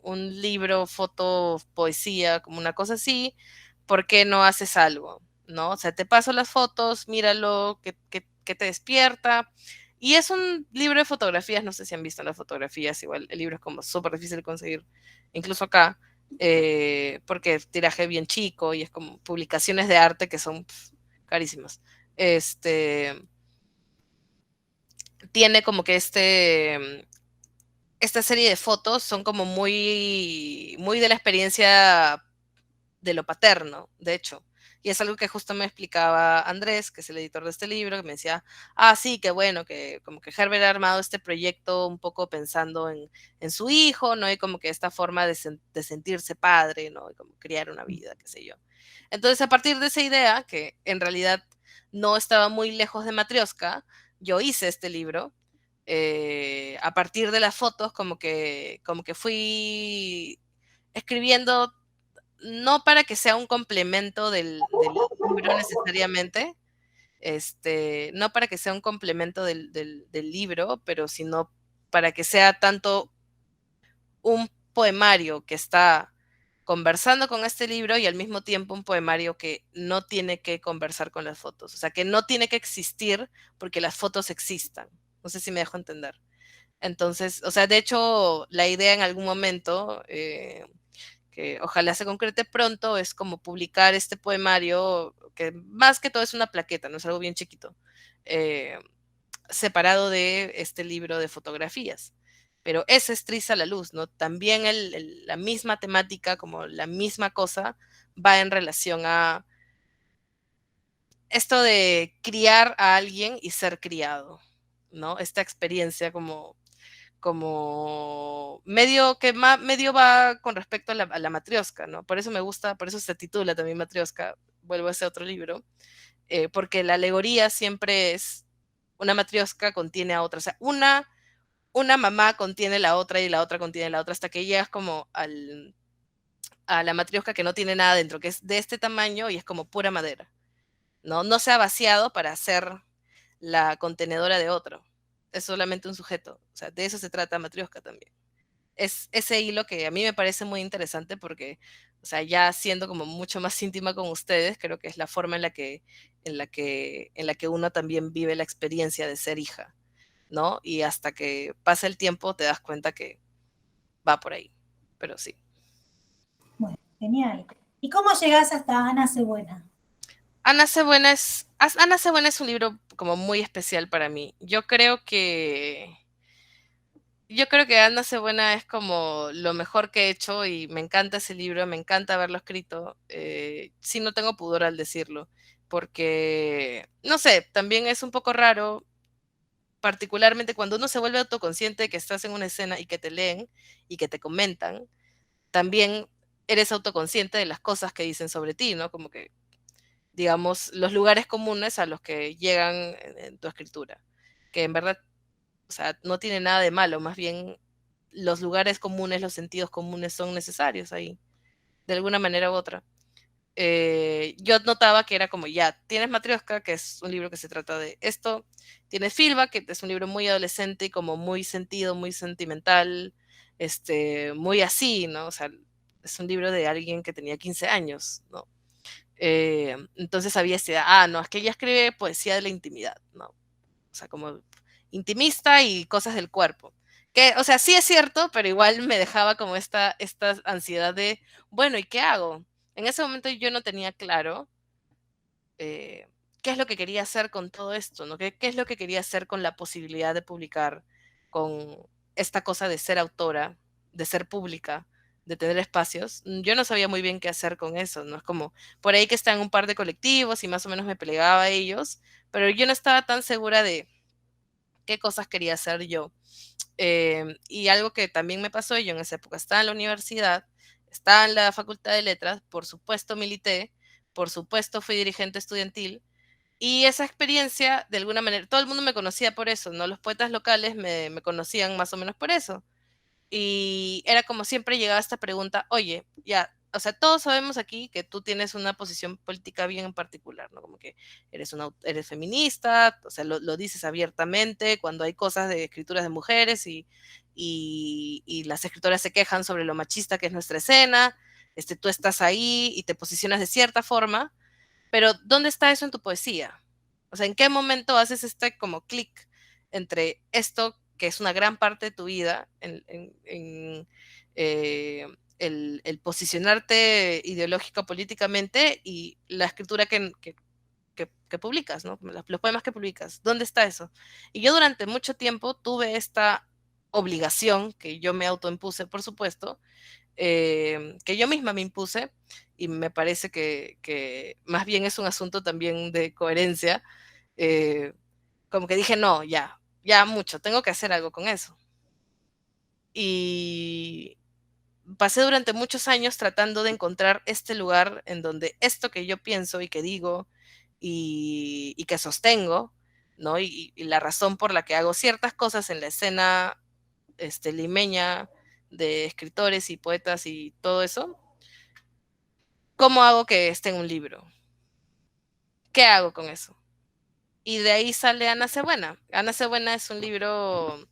un libro, foto, poesía, como una cosa así, ¿por qué no haces algo? ¿No? O sea, te paso las fotos, míralo, que te despierta. Y es un libro de fotografías, no sé si han visto las fotografías, igual el libro es como súper difícil de conseguir, incluso acá, porque tiraje bien chico y es como publicaciones de arte que son carísimas. Este, tiene como que esta serie de fotos son como muy de la experiencia de lo paterno, de hecho. Y es algo que justo me explicaba Andrés, que es el editor de este libro, que me decía, sí, qué bueno, que como que Herbert ha armado este proyecto un poco pensando en su hijo, ¿no? Y como que esta forma de sentirse padre, ¿no? Y como criar una vida, qué sé yo. Entonces, a partir de esa idea, que en realidad no estaba muy lejos de Matrioska, yo hice este libro. A partir de las fotos, como que fui escribiendo no para que sea un complemento del libro necesariamente, no para que sea un complemento del libro, pero sino para que sea tanto un poemario que está conversando con este libro y al mismo tiempo un poemario que no tiene que conversar con las fotos, o sea, que no tiene que existir porque las fotos existan. No sé si me dejo entender. Entonces, o sea, de hecho, la idea en algún momento que ojalá se concrete pronto, es como publicar este poemario, que más que todo es una plaqueta, no es algo bien chiquito, eh, separado de este libro de fotografías. Pero ese es Triza la Luz, ¿no? También la misma temática, como la misma cosa, va en relación a esto de criar a alguien y ser criado, ¿no? Esta experiencia como medio que medio va con respecto a la matrioska, ¿no? Por eso me gusta, por eso se titula también Matrioska, vuelvo a ese otro libro, porque la alegoría siempre es una matrioska contiene a otra, o sea, una mamá contiene la otra y la otra contiene la otra hasta que llegas como a la matrioska que no tiene nada dentro, que es de este tamaño y es como pura madera, ¿no? No se ha vaciado para ser la contenedora de otro, es solamente un sujeto, o sea, de eso se trata Matrioska también. Es ese hilo que a mí me parece muy interesante porque, o sea, ya siendo como mucho más íntima con ustedes, creo que es la forma en la que uno también vive la experiencia de ser hija, ¿no? Y hasta que pasa el tiempo te das cuenta que va por ahí, pero sí. Bueno, genial. ¿Y cómo llegás hasta Ana Cebuena? Ana Cebuena es un libro como muy especial para mí. Yo creo que Ana Cebuena es como lo mejor que he hecho y me encanta ese libro, me encanta haberlo escrito. Sí, no tengo pudor al decirlo, porque, no sé, también es un poco raro, particularmente cuando uno se vuelve autoconsciente de que estás en una escena y que te leen y que te comentan, también eres autoconsciente de las cosas que dicen sobre ti, ¿no? Como que, digamos, los lugares comunes a los que llegan en tu escritura, que en verdad, o sea, no tiene nada de malo, más bien los lugares comunes, los sentidos comunes son necesarios ahí, de alguna manera u otra. Yo notaba que era como, ya, tienes Matrioshka, que es un libro que se trata de esto, tienes Filba, que es un libro muy adolescente y como muy sentido, muy sentimental, muy así, ¿no? O sea, es un libro de alguien que tenía 15 años, ¿no? Entonces había no, es que ella escribe poesía de la intimidad, ¿no? O sea, como intimista y cosas del cuerpo. Que, o sea, sí es cierto, pero igual me dejaba como esta ansiedad de, bueno, ¿y qué hago? En ese momento yo no tenía claro qué es lo que quería hacer con todo esto, ¿no? ¿Qué es lo que quería hacer con la posibilidad de publicar, con esta cosa de ser autora, de ser pública, de tener espacios? Yo no sabía muy bien qué hacer con eso, ¿no? Es como, por ahí que están un par de colectivos y más o menos me plegaba a ellos, pero yo no estaba tan segura de qué cosas quería hacer yo. Y algo que también me pasó, yo en esa época estaba en la universidad, estaba en la Facultad de Letras, por supuesto milité, por supuesto fui dirigente estudiantil, y esa experiencia, de alguna manera, todo el mundo me conocía por eso, ¿no? Los poetas locales me conocían más o menos por eso. Y era como siempre llegaba esta pregunta, oye, ya, o sea, todos sabemos aquí que tú tienes una posición política bien en particular, ¿no? Como que eres feminista, o sea, lo dices abiertamente cuando hay cosas de escrituras de mujeres y las escritoras se quejan sobre lo machista que es nuestra escena, tú estás ahí y te posicionas de cierta forma, pero ¿dónde está eso en tu poesía? O sea, ¿en qué momento haces como clic entre esto, que es una gran parte de tu vida, eh, el posicionarte ideológico políticamente y la escritura que publicas, ¿no? Los poemas que publicas? ¿Dónde está eso? Y yo durante mucho tiempo tuve esta obligación que yo me autoimpuse, por supuesto, que yo misma me impuse, y me parece que más bien es un asunto también de coherencia, eh, como que dije, no, ya mucho, tengo que hacer algo con eso. Y pasé durante muchos años tratando de encontrar este lugar en donde esto que yo pienso y que digo y que sostengo, ¿no? Y la razón por la que hago ciertas cosas en la escena limeña de escritores y poetas y todo eso, ¿cómo hago que esté en un libro? ¿Qué hago con eso? Y de ahí sale Ana Cebuena. Ana Cebuena es un libro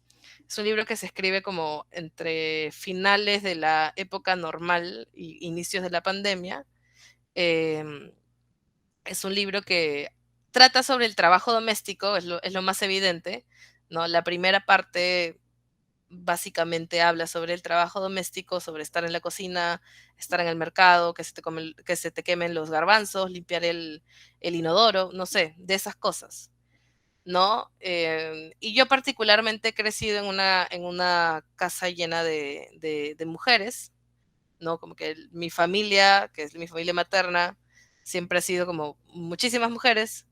que se escribe como entre finales de la época normal y inicios de la pandemia. Eh, es un libro que trata sobre el trabajo doméstico, es lo más evidente, ¿no? La primera parte básicamente habla sobre el trabajo doméstico, sobre estar en la cocina, estar en el mercado, que se te quemen los garbanzos, limpiar el inodoro, no sé, de esas cosas, ¿no? Y yo particularmente he crecido en una casa llena de mujeres, ¿no? Como que mi familia, que es mi familia materna, siempre ha sido como muchísimas mujeres,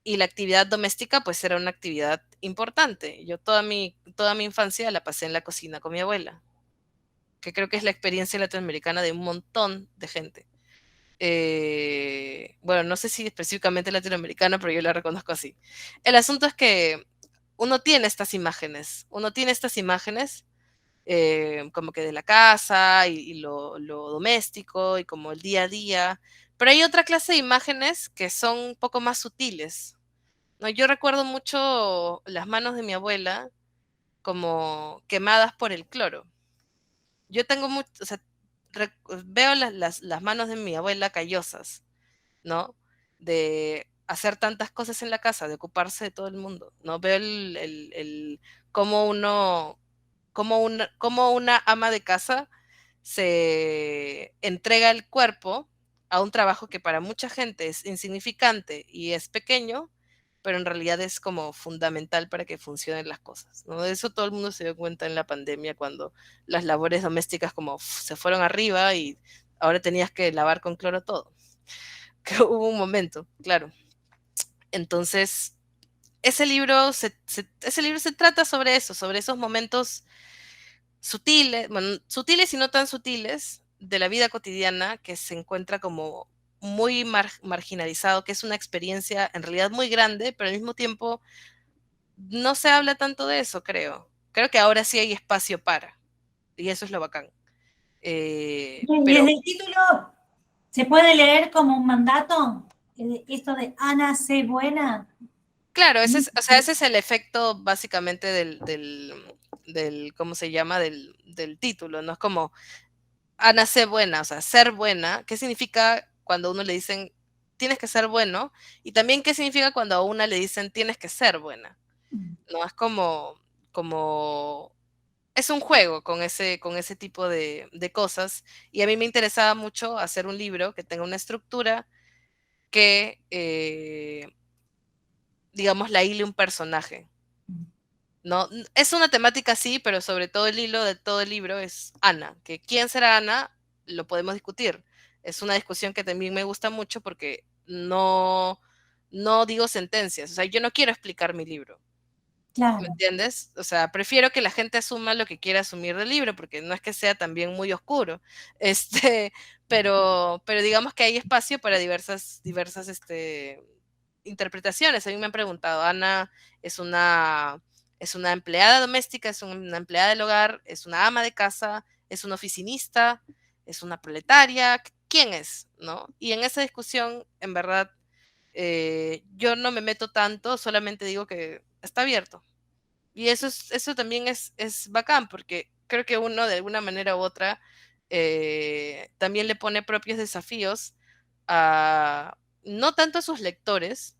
y la actividad doméstica pues era una actividad importante. Yo toda mi infancia la pasé en la cocina con mi abuela, que creo que es la experiencia latinoamericana de un montón de gente. Bueno, no sé si específicamente latinoamericana, pero yo la reconozco así. El asunto es que uno tiene estas imágenes como que de la casa y lo doméstico y como el día a día, pero hay otra clase de imágenes que son un poco más sutiles, ¿no? Yo recuerdo mucho las manos de mi abuela como quemadas por el cloro. Yo tengo mucho, o sea, veo las manos de mi abuela callosas, ¿no? De hacer tantas cosas en la casa, de ocuparse de todo el mundo, ¿no? Veo cómo cómo una ama de casa se entrega el cuerpo a un trabajo que para mucha gente es insignificante y es pequeño, pero en realidad es como fundamental para que funcionen las cosas, ¿no? De eso todo el mundo se dio cuenta en la pandemia cuando las labores domésticas como se fueron arriba y ahora tenías que lavar con cloro todo. Que hubo un momento, claro. Entonces, ese libro se trata sobre eso, sobre esos momentos sutiles, bueno, sutiles y no tan sutiles de la vida cotidiana que se encuentra como muy marginalizado, que es una experiencia en realidad muy grande, pero al mismo tiempo no se habla tanto de eso, creo. Creo que ahora sí hay espacio para. y eso es lo bacán. Y Pero desde el título se puede leer como un mandato, esto de Ana, sé buena. claro, o sea, ese es el efecto básicamente ¿cómo se llama? Del título, ¿no? Es como, Ana, sé buena, o sea, ser buena, ¿qué significa cuando a uno le dicen, tienes que ser bueno? Y también, ¿qué significa cuando a una le dicen, tienes que ser buena? ¿No? Es como, es un juego con ese tipo de cosas, y a mí me interesaba mucho hacer un libro que tenga una estructura que, digamos, la hile un personaje. ¿No? Es una temática así, pero sobre todo el hilo de todo el libro es Ana, que quién será Ana lo podemos discutir. Es una discusión que también me gusta mucho porque no digo sentencias, o sea, yo no quiero explicar mi libro, ¿me Claro, entiendes? O sea, prefiero que la gente asuma lo que quiera asumir del libro, porque no es que sea también muy oscuro, este, pero digamos que hay espacio para diversas, interpretaciones. A mí me han preguntado, Ana es una empleada doméstica, es una empleada del hogar, es una ama de casa, es una oficinista, es una proletaria, ¿quién es? ¿No? Y en esa discusión, en verdad, yo no me meto tanto, solamente digo que está abierto. Y eso también es bacán, porque creo que uno de alguna manera u otra también le pone propios desafíos no tanto a sus lectores,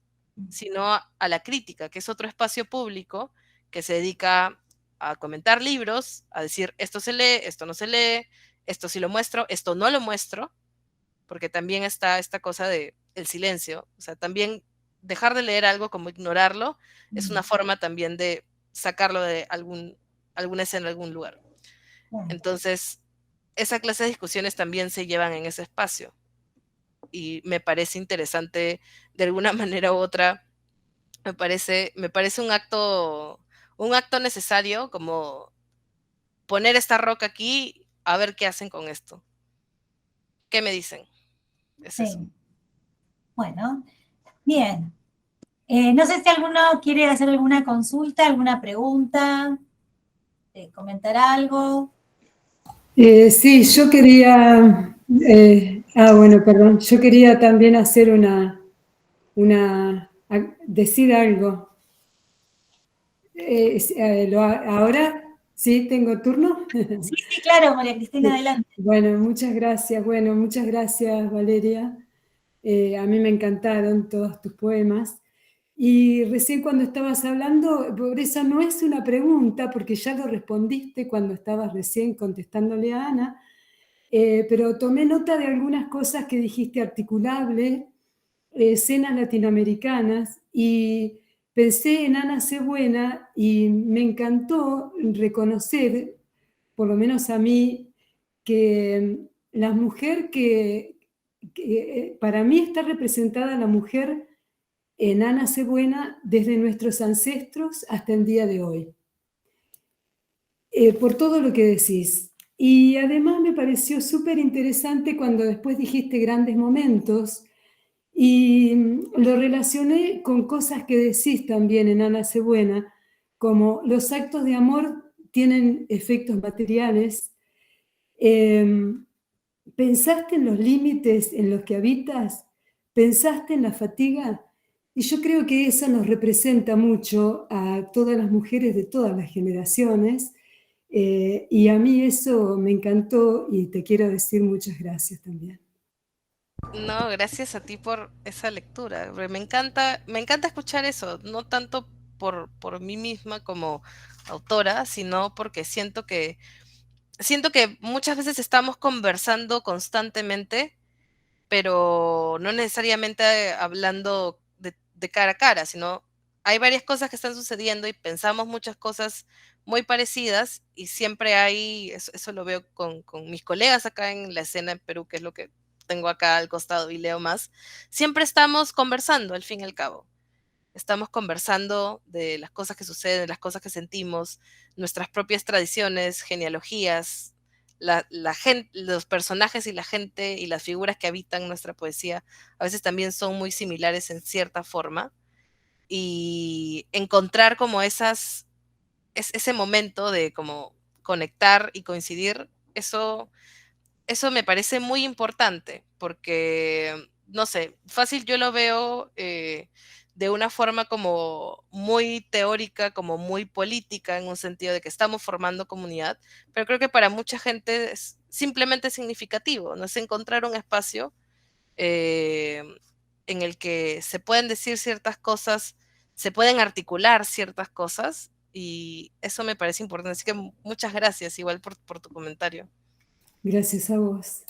sino a la crítica, que es otro espacio público que se dedica a comentar libros, a decir esto se lee, esto no se lee, esto sí lo muestro, esto no lo muestro, porque también está esta cosa de el silencio, o sea, también dejar de leer algo como ignorarlo es una forma también de sacarlo de alguna escena, algún lugar. bueno, Entonces, esa clase de discusiones también se llevan en ese espacio y me parece interesante de alguna manera u otra, me parece un acto necesario como poner esta roca aquí a ver qué hacen con esto. ¿Qué me dicen? Es eso. sí. Bueno, bien. No sé si alguno quiere hacer alguna consulta, alguna pregunta, comentar algo. Sí, yo quería, bueno, perdón, yo quería también hacer decir algo. Ahora, ¿sí tengo turno? Sí, sí, claro, María Cristina, Sí. adelante. Bueno, muchas gracias, Valeria. A mí me encantaron todos tus poemas. Y recién cuando estabas hablando, por eso no es una pregunta, porque ya lo respondiste cuando estabas recién contestándole a Ana, pero tomé nota de algunas cosas que dijiste articulable, escenas latinoamericanas, y pensé en Ana Cebuena y me encantó reconocer, por lo menos a mí, que la mujer que para mí está representada la mujer en Ana Cebuena desde nuestros ancestros hasta el día de hoy, por todo lo que decís. Y además me pareció súper interesante cuando después dijiste grandes momentos y lo relacioné con cosas que decís también en Ana Cebuena, como los actos de amor tienen efectos materiales. ¿Pensaste en los límites en los que habitas? ¿Pensaste en la fatiga? Y yo creo que eso nos representa mucho a todas las mujeres de todas las generaciones. Y a mí eso me encantó y te quiero decir muchas gracias también. No, gracias a ti por esa lectura. Me encanta escuchar eso, no tanto por mí misma como autora, sino porque siento que muchas veces estamos conversando constantemente, pero no necesariamente hablando de cara a cara, sino hay varias cosas que están sucediendo y pensamos muchas cosas muy parecidas y siempre hay, eso lo veo con mis colegas acá en la escena en Perú, que es lo que tengo acá al costado y leo más, siempre estamos conversando al fin y al cabo. Estamos conversando de las cosas que suceden, las cosas que sentimos, nuestras propias tradiciones, genealogías, la gente, los personajes y la gente y las figuras que habitan nuestra poesía a veces también son muy similares en cierta forma. Y encontrar como ese momento de como conectar y coincidir, eso me parece muy importante, porque, no sé, fácil yo lo veo de una forma como muy teórica, como muy política, en un sentido de que estamos formando comunidad, pero creo que para mucha gente es simplemente significativo, ¿no? Es encontrar un espacio eh, en el que se pueden decir ciertas cosas, se pueden articular ciertas cosas, y eso me parece importante. Así que muchas gracias igual por tu comentario. Gracias a vos.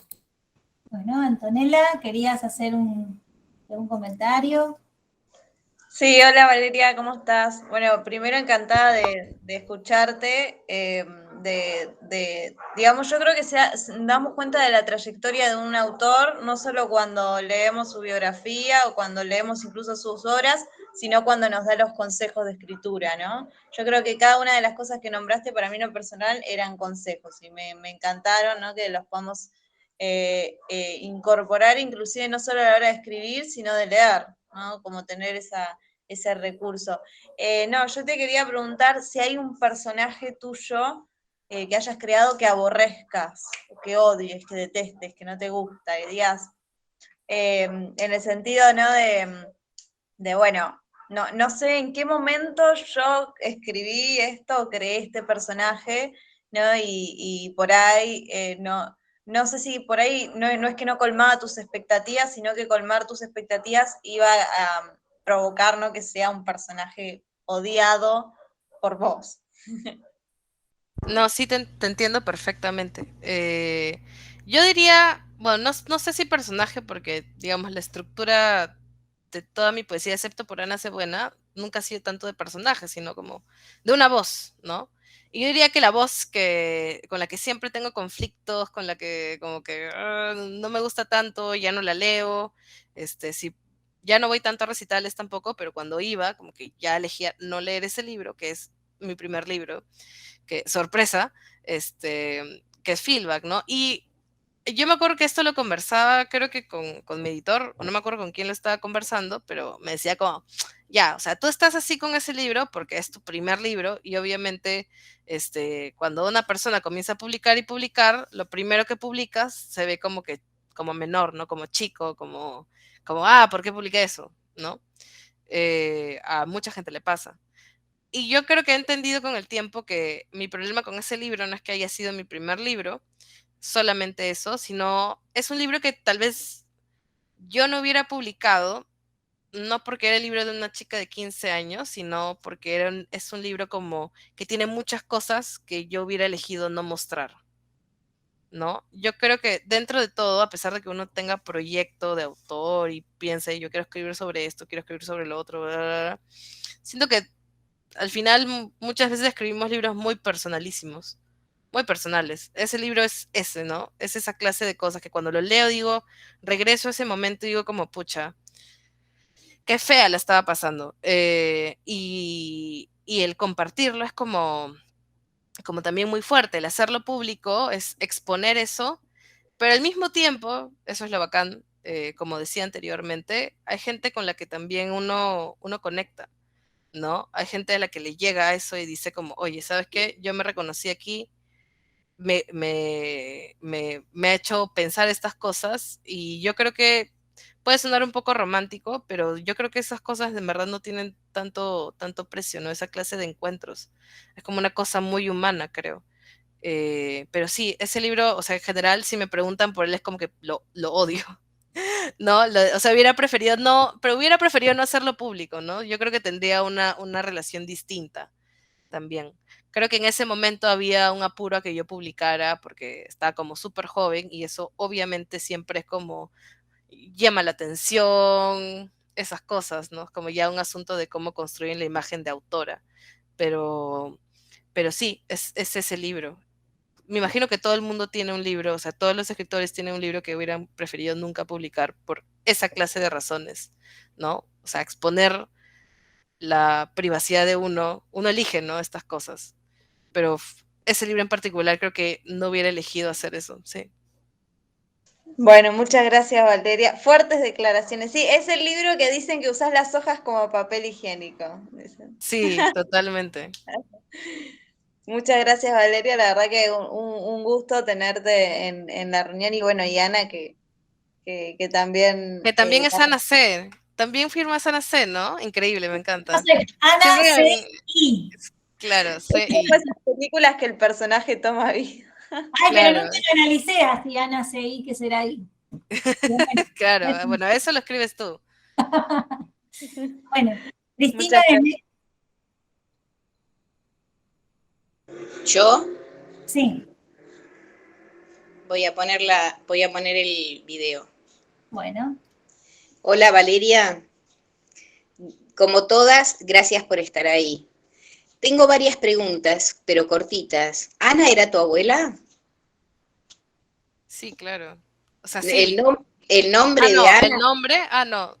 Bueno, Antonella, ¿querías hacer un comentario? Sí, hola Valeria, ¿cómo estás? Bueno, primero encantada de escucharte, digamos, yo creo que damos cuenta de la trayectoria de un autor, no solo cuando leemos su biografía o cuando leemos incluso sus obras, sino cuando nos da los consejos de escritura, ¿no? Yo creo que cada una de las cosas que nombraste para mí en lo personal eran consejos y me encantaron, ¿no? Que los podamos incorporar inclusive no solo a la hora de escribir, sino de leer, ¿no? Como tener ese recurso. No, yo te quería preguntar si hay un personaje tuyo que hayas creado que aborrezcas, que odies, que detestes, que no te gusta, que digas, en el sentido, ¿no? De bueno, no sé en qué momento yo escribí esto, creé este personaje, ¿no? Y por ahí, no sé si por ahí no es que no colmaba tus expectativas, sino que colmar tus expectativas iba a provocar, ¿no? Que sea un personaje odiado por vos. No, sí te entiendo perfectamente. Yo diría, bueno, no sé si personaje, porque digamos la estructura de toda mi poesía, excepto por Ana Cebuena, nunca ha sido tanto de personaje, sino como de una voz, ¿no? Y yo diría que la voz con la que siempre tengo conflictos, con la que como que no me gusta tanto, ya no la leo, si ya no voy tanto a recitales tampoco, pero cuando iba, como que ya elegía no leer ese libro, que es mi primer libro, que sorpresa, que es Feedback, ¿no? Y yo me acuerdo que esto lo conversaba, creo que con mi editor, o no me acuerdo con quién lo estaba conversando, pero me decía como, ya, o sea, tú estás así con ese libro porque es tu primer libro, y obviamente cuando una persona comienza a publicar y publicar, lo primero que publicas se ve como que como menor, ¿no? Como chico, ¿por qué publiqué eso? ¿No? A mucha gente le pasa. Y yo creo que he entendido con el tiempo que mi problema con ese libro no es que haya sido mi primer libro, solamente eso, sino es un libro que tal vez yo no hubiera publicado, no porque era el libro de una chica de 15 años, sino porque es un libro como que tiene muchas cosas que yo hubiera elegido no mostrar, ¿no? Yo creo que dentro de todo, a pesar de que uno tenga proyecto de autor y piense, yo quiero escribir sobre esto, quiero escribir sobre lo otro, bla, bla, bla, siento que al final muchas veces escribimos libros muy personalísimos, muy personales. Ese libro es ese, ¿no? Es esa clase de cosas que cuando lo leo digo, regreso a ese momento y digo como, pucha, qué fea la estaba pasando. Y el compartirlo es como también muy fuerte. El hacerlo público es exponer eso, pero al mismo tiempo, eso es lo bacán, como decía anteriormente, hay gente con la que también uno conecta, ¿no? Hay gente a la que le llega a eso y dice como, oye, ¿sabes qué? Yo me reconocí aquí, me ha hecho pensar estas cosas, y yo creo que puede sonar un poco romántico, pero yo creo que esas cosas de verdad no tienen tanto precio, ¿no? Esa clase de encuentros. Es como una cosa muy humana, creo. Pero sí, ese libro, o sea, en general, si me preguntan por él, es como que lo odio. ¿No? O sea, hubiera preferido no hacerlo público, ¿no? Yo creo que tendría una relación distinta también. Creo que en ese momento había un apuro a que yo publicara porque estaba como súper joven, y eso obviamente siempre es como llama la atención, esas cosas, ¿no? Es como ya un asunto de cómo construyen la imagen de autora. Pero, pero sí, es ese libro. Me imagino que todo el mundo tiene un libro, o sea, todos los escritores tienen un libro que hubieran preferido nunca publicar por esa clase de razones, ¿no? O sea, exponer la privacidad de uno elige, ¿no? Estas cosas. Pero ese libro en particular creo que no hubiera elegido hacer eso, sí. Bueno, muchas gracias Valeria. Fuertes declaraciones. Sí, es el libro que dicen que usás las hojas como papel higiénico. Dicen. Sí, totalmente. Muchas gracias, Valeria. La verdad que un gusto tenerte en la reunión y bueno, y Ana que también... Que también es Ana C. También firma Ana C, ¿no? Increíble, me encanta. Ana Siempre, C.I. claro, es como C.I. esas películas que el personaje toma vida. Ay, pero Claro, nunca lo analicé así, Ana C.I., que será ahí. claro. Bueno, eso lo escribes tú. Bueno, Cristina, Muchas gracias. Yo sí, voy a poner el video. bueno. Hola Valeria, como todas, gracias por estar ahí. Tengo varias preguntas, pero cortitas. ¿Ana era tu abuela? Sí, claro. O sea, ¿El, sí. nom- el nombre de No, el Ana? nombre,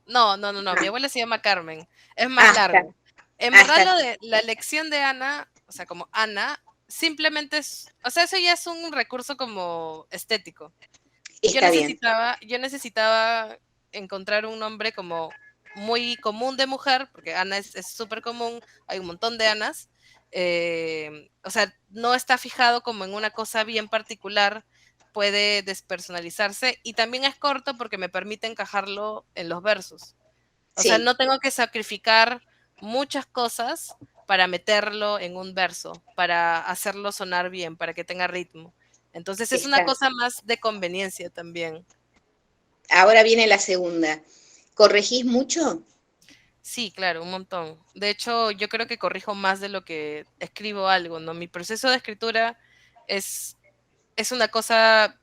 no. Mi Ah, abuela se llama Carmen. Es más ah, está, largo. En ah, verdad, está, lo de la elección de Ana, o sea, como Ana, simplemente es, o sea, eso ya es un recurso como estético. está bien. Yo necesitaba encontrar un nombre como muy común de mujer, porque Ana es súper común, hay un montón de Anas. O sea, no está fijado como en una cosa bien particular, puede despersonalizarse y también es corto porque me permite encajarlo en los versos. O sea, Sí, no tengo que sacrificar muchas cosas para meterlo en un verso, para hacerlo sonar bien, para que tenga ritmo. Entonces es una está. cosa más de conveniencia también. Ahora viene la segunda. ¿Corregís mucho? Sí, claro, un montón. De hecho, yo creo que corrijo más de lo que escribo algo, ¿no? Mi proceso de escritura es, es una cosa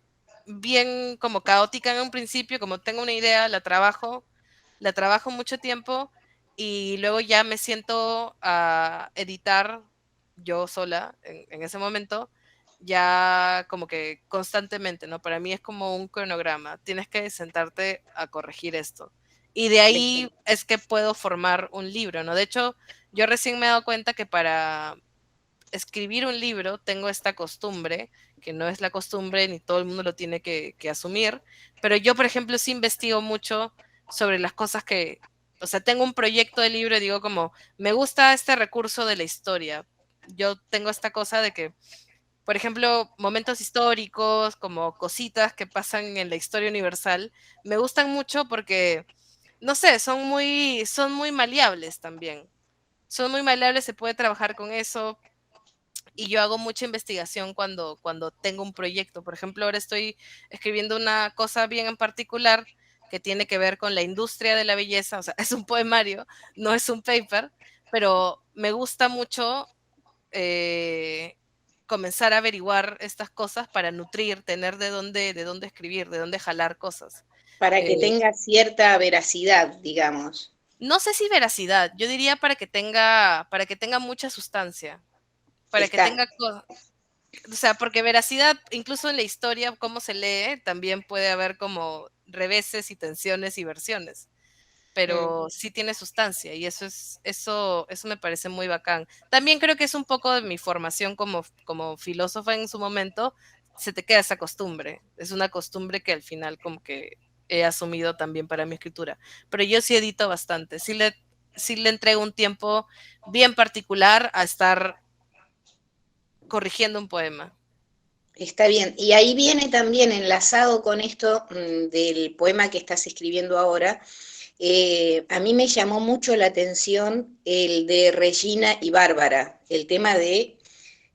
bien como caótica en un principio, como tengo una idea, la trabajo mucho tiempo y luego ya me siento a editar yo sola en ese momento, ya como que constantemente, ¿no? Para mí es como un cronograma, tienes que sentarte a corregir esto. Y de ahí es que puedo formar un libro, ¿no? De hecho, yo recién me he dado cuenta que para escribir un libro tengo esta costumbre, que no es la costumbre ni todo el mundo lo tiene que asumir, pero yo, por ejemplo, sí investigo mucho sobre las cosas que, o sea, tengo un proyecto de libro y digo como, me gusta este recurso de la historia. Yo tengo esta cosa de que, por ejemplo, momentos históricos, como cositas que pasan en la historia universal, me gustan mucho porque, no sé, son muy maleables también. Son muy maleables, se puede trabajar con eso, y yo hago mucha investigación cuando tengo un proyecto. Por ejemplo, ahora estoy escribiendo una cosa bien en particular que tiene que ver con la industria de la belleza, o sea, es un poemario, no es un paper, pero me gusta mucho eh, comenzar a averiguar estas cosas para nutrir, tener de dónde escribir, de dónde jalar cosas. Para que Eh, tenga cierta veracidad, digamos. no sé si veracidad, yo diría para que tenga mucha sustancia, para que Está. tenga o sea, porque veracidad, incluso en la historia, cómo se lee, también puede haber como reveses y tensiones y versiones, Mm. pero sí tiene sustancia y eso me parece muy bacán. También creo que es un poco de mi formación como filósofa en su momento, se te queda esa costumbre, es una costumbre que al final como que he asumido también para mi escritura, pero yo sí edito bastante, sí le entrego un tiempo bien particular a estar corrigiendo un poema. Está bien. Y ahí viene también enlazado con esto del poema que estás escribiendo ahora. A mí me llamó mucho la atención el de Regina y Bárbara, el tema de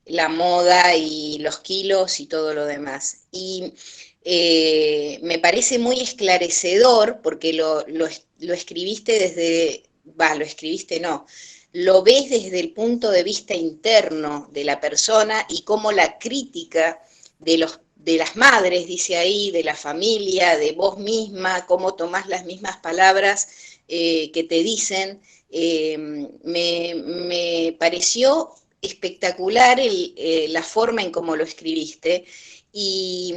la moda y los kilos y todo lo demás. Y me parece muy esclarecedor porque lo escribiste lo escribiste no, lo ves desde el punto de vista interno de la persona y cómo la crítica de las madres, dice ahí, de la familia, de vos misma, cómo tomás las mismas palabras que te dicen, me pareció espectacular la forma en cómo lo escribiste y,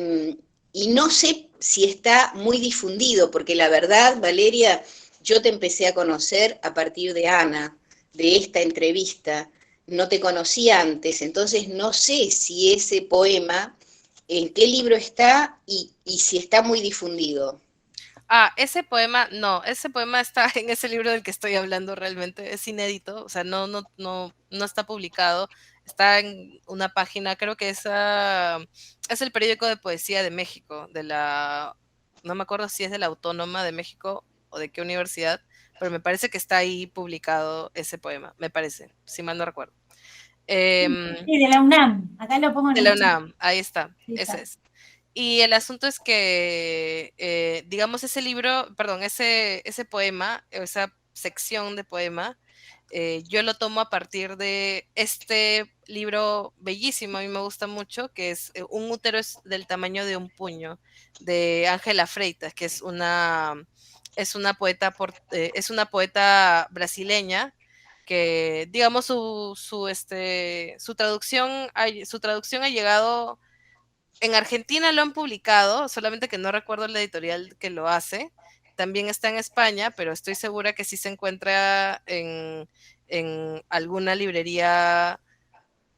y no sé si está muy difundido, porque la verdad, Valeria, yo te empecé a conocer a partir de Ana, de esta entrevista, no te conocía antes, entonces no sé si ese poema, en qué libro está y si está muy difundido. Ah, ese poema, no, ese poema está en ese libro del que estoy hablando realmente, es inédito, o sea, no está publicado, está en una página, creo que es el periódico de poesía de México, no me acuerdo si es de la Autónoma de México o de qué universidad, pero me parece que está ahí publicado ese poema, me parece, si mal no recuerdo. Sí, de la UNAM. Acá lo pongo en De el la chat. UNAM, ahí está, Sí, ese está. es. Y el asunto es que, digamos, ese libro, perdón, ese poema, esa sección de poema, yo lo tomo a partir de este libro bellísimo, a mí me gusta mucho, que es Un útero es del tamaño de un puño, de Ángela Freitas, que es una poeta brasileña que, digamos, su traducción ha llegado, en Argentina lo han publicado, solamente que no recuerdo la editorial que lo hace. También está en España, pero estoy segura que sí se encuentra en alguna librería.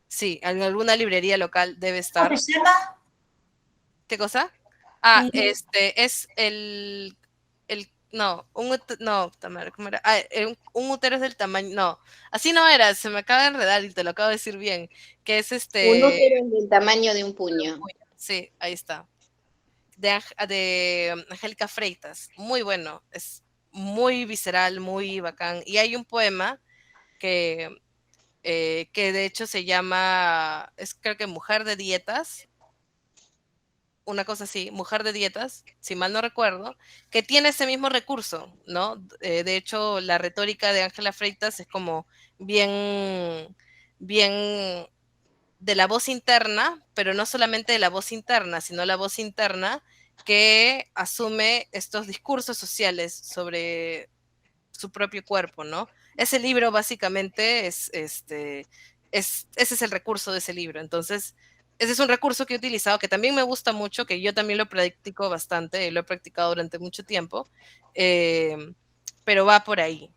Sí, en alguna librería local debe ¿Cómo estar. se llama? ¿Qué cosa? Ah, Eh, es no, no, ¿cómo era? Ah, un útero es del tamaño, no, así no era, se me acaba de enredar y te lo acabo de decir bien, que es Un útero es del tamaño de un puño. sí, ahí está, de Angélica Freitas, muy bueno, es muy visceral, muy bacán, y hay un poema que, que de hecho se llama, creo que Mujer de Dietas, una cosa así, Mujer de Dietas, si mal no recuerdo, que tiene ese mismo recurso, ¿no? De hecho, la retórica de Ángela Freitas es como bien, bien de la voz interna, pero no solamente de la voz interna, sino la voz interna que asume estos discursos sociales sobre su propio cuerpo, ¿no? Ese libro básicamente ese es el recurso de ese libro. Entonces, ese es un recurso que he utilizado, que también me gusta mucho, que yo también lo practico bastante, lo he practicado durante mucho tiempo, eh, pero va por ahí,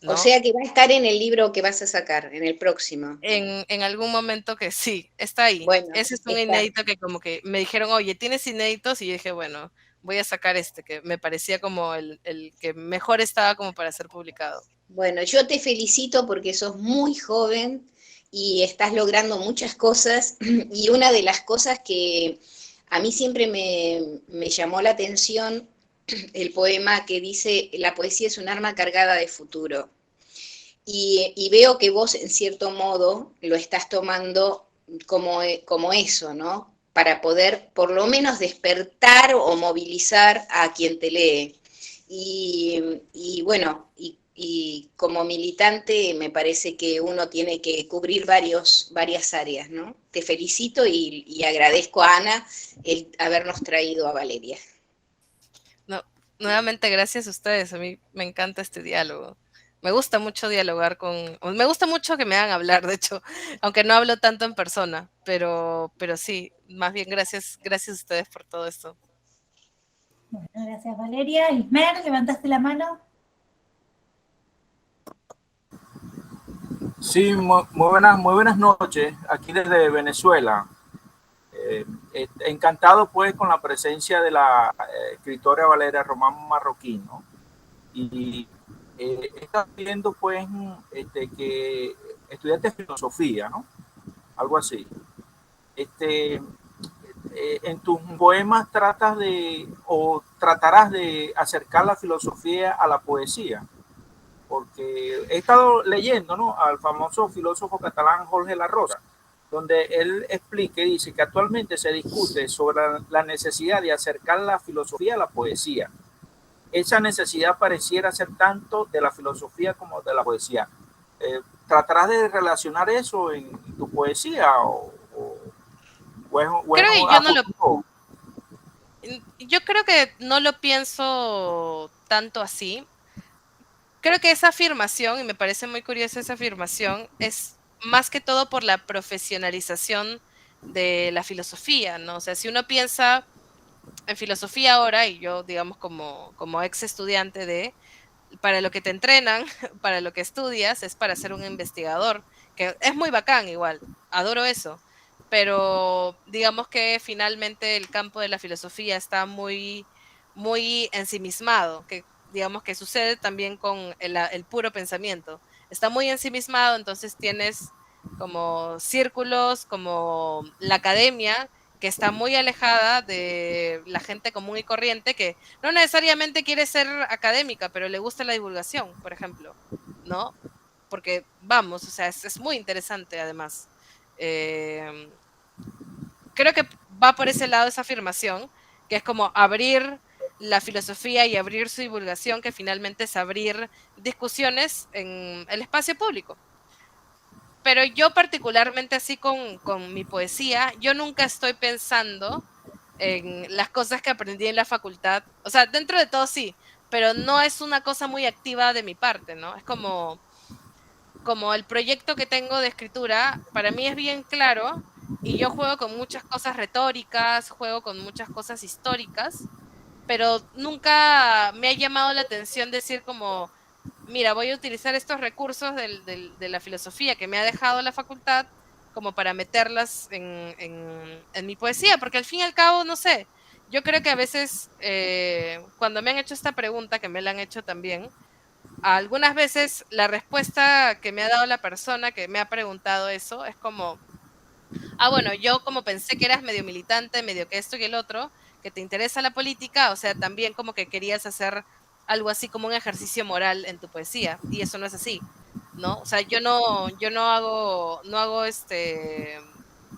O ¿no? sea que va a estar en el libro que vas a sacar, en el próximo. En algún momento que sí, está ahí. Bueno, Ese es un está. inédito que como que me dijeron, oye, ¿tienes inéditos? Y yo dije, bueno, voy a sacar este, que me parecía como el que mejor estaba como para ser publicado. Bueno, yo te felicito porque sos muy joven y estás logrando muchas cosas y una de las cosas que a mí siempre me llamó la atención, el poema que dice, la poesía es un arma cargada de futuro. Y veo que vos en cierto modo lo estás tomando como eso, ¿no? Para poder por lo menos despertar o movilizar a quien te lee. Y bueno, y como militante me parece que uno tiene que cubrir varias áreas, ¿no? Te felicito y agradezco a Ana el habernos traído a Valeria. No, nuevamente gracias a ustedes, a mí me encanta este diálogo. Me gusta mucho dialogar me gusta mucho que me hagan hablar, de hecho, aunque no hablo tanto en persona, pero sí, más bien gracias a ustedes por todo esto. bueno, gracias Valeria. Ismer, levantaste la mano. Sí, muy buenas noches, aquí desde Venezuela. Encantado pues con la presencia de la escritora Valeria Román Marroquín, ¿no? Y está viendo pues que estudiaste filosofía, ¿no? Algo así. En tus poemas tratarás de acercar la filosofía a la poesía, porque he estado leyendo, ¿no?, al famoso filósofo catalán Jorge Larrosa, donde él explica y dice que actualmente se discute sobre la necesidad de acercar la filosofía a la poesía. Esa necesidad pareciera ser tanto de la filosofía como de la poesía. ¿Tratarás de relacionar eso en tu poesía Creo que a futuro? yo creo que no lo pienso tanto así. Creo que esa afirmación, y me parece muy curiosa esa afirmación, es más que todo por la profesionalización de la filosofía, ¿no? O sea, si uno piensa en filosofía ahora, y yo, digamos, como ex estudiante para lo que te entrenan, para lo que estudias, es para ser un investigador, que es muy bacán igual, adoro eso, pero digamos que finalmente el campo de la filosofía está muy, muy ensimismado, que digamos que sucede también con el puro pensamiento, está muy ensimismado, entonces tienes como círculos, como la academia, que está muy alejada de la gente común y corriente, que no necesariamente quiere ser académica, pero le gusta la divulgación, por ejemplo, ¿no? Porque, vamos, o sea, es muy interesante además. Creo que va por ese lado esa afirmación, que es como abrir la filosofía y abrir su divulgación, que finalmente es abrir discusiones en el espacio público. Pero yo particularmente así con mi poesía, yo nunca estoy pensando en las cosas que aprendí en la facultad. O sea, dentro de todo sí, pero no es una cosa muy activa de mi parte, ¿no? Es como el proyecto que tengo de escritura, para mí es bien claro y yo juego con muchas cosas retóricas, juego con muchas cosas históricas, pero nunca me ha llamado la atención decir como, mira, voy a utilizar estos recursos de la filosofía que me ha dejado la facultad como para meterlas en mi poesía, porque al fin y al cabo, no sé, yo creo que a veces cuando me han hecho esta pregunta, que me la han hecho también, algunas veces la respuesta que me ha dado la persona que me ha preguntado eso es como, bueno, yo como pensé que eras medio militante, medio que esto y el otro, que te interesa la política, o sea, también como que querías hacer algo así como un ejercicio moral en tu poesía, y eso no es así, ¿no? O sea, yo no hago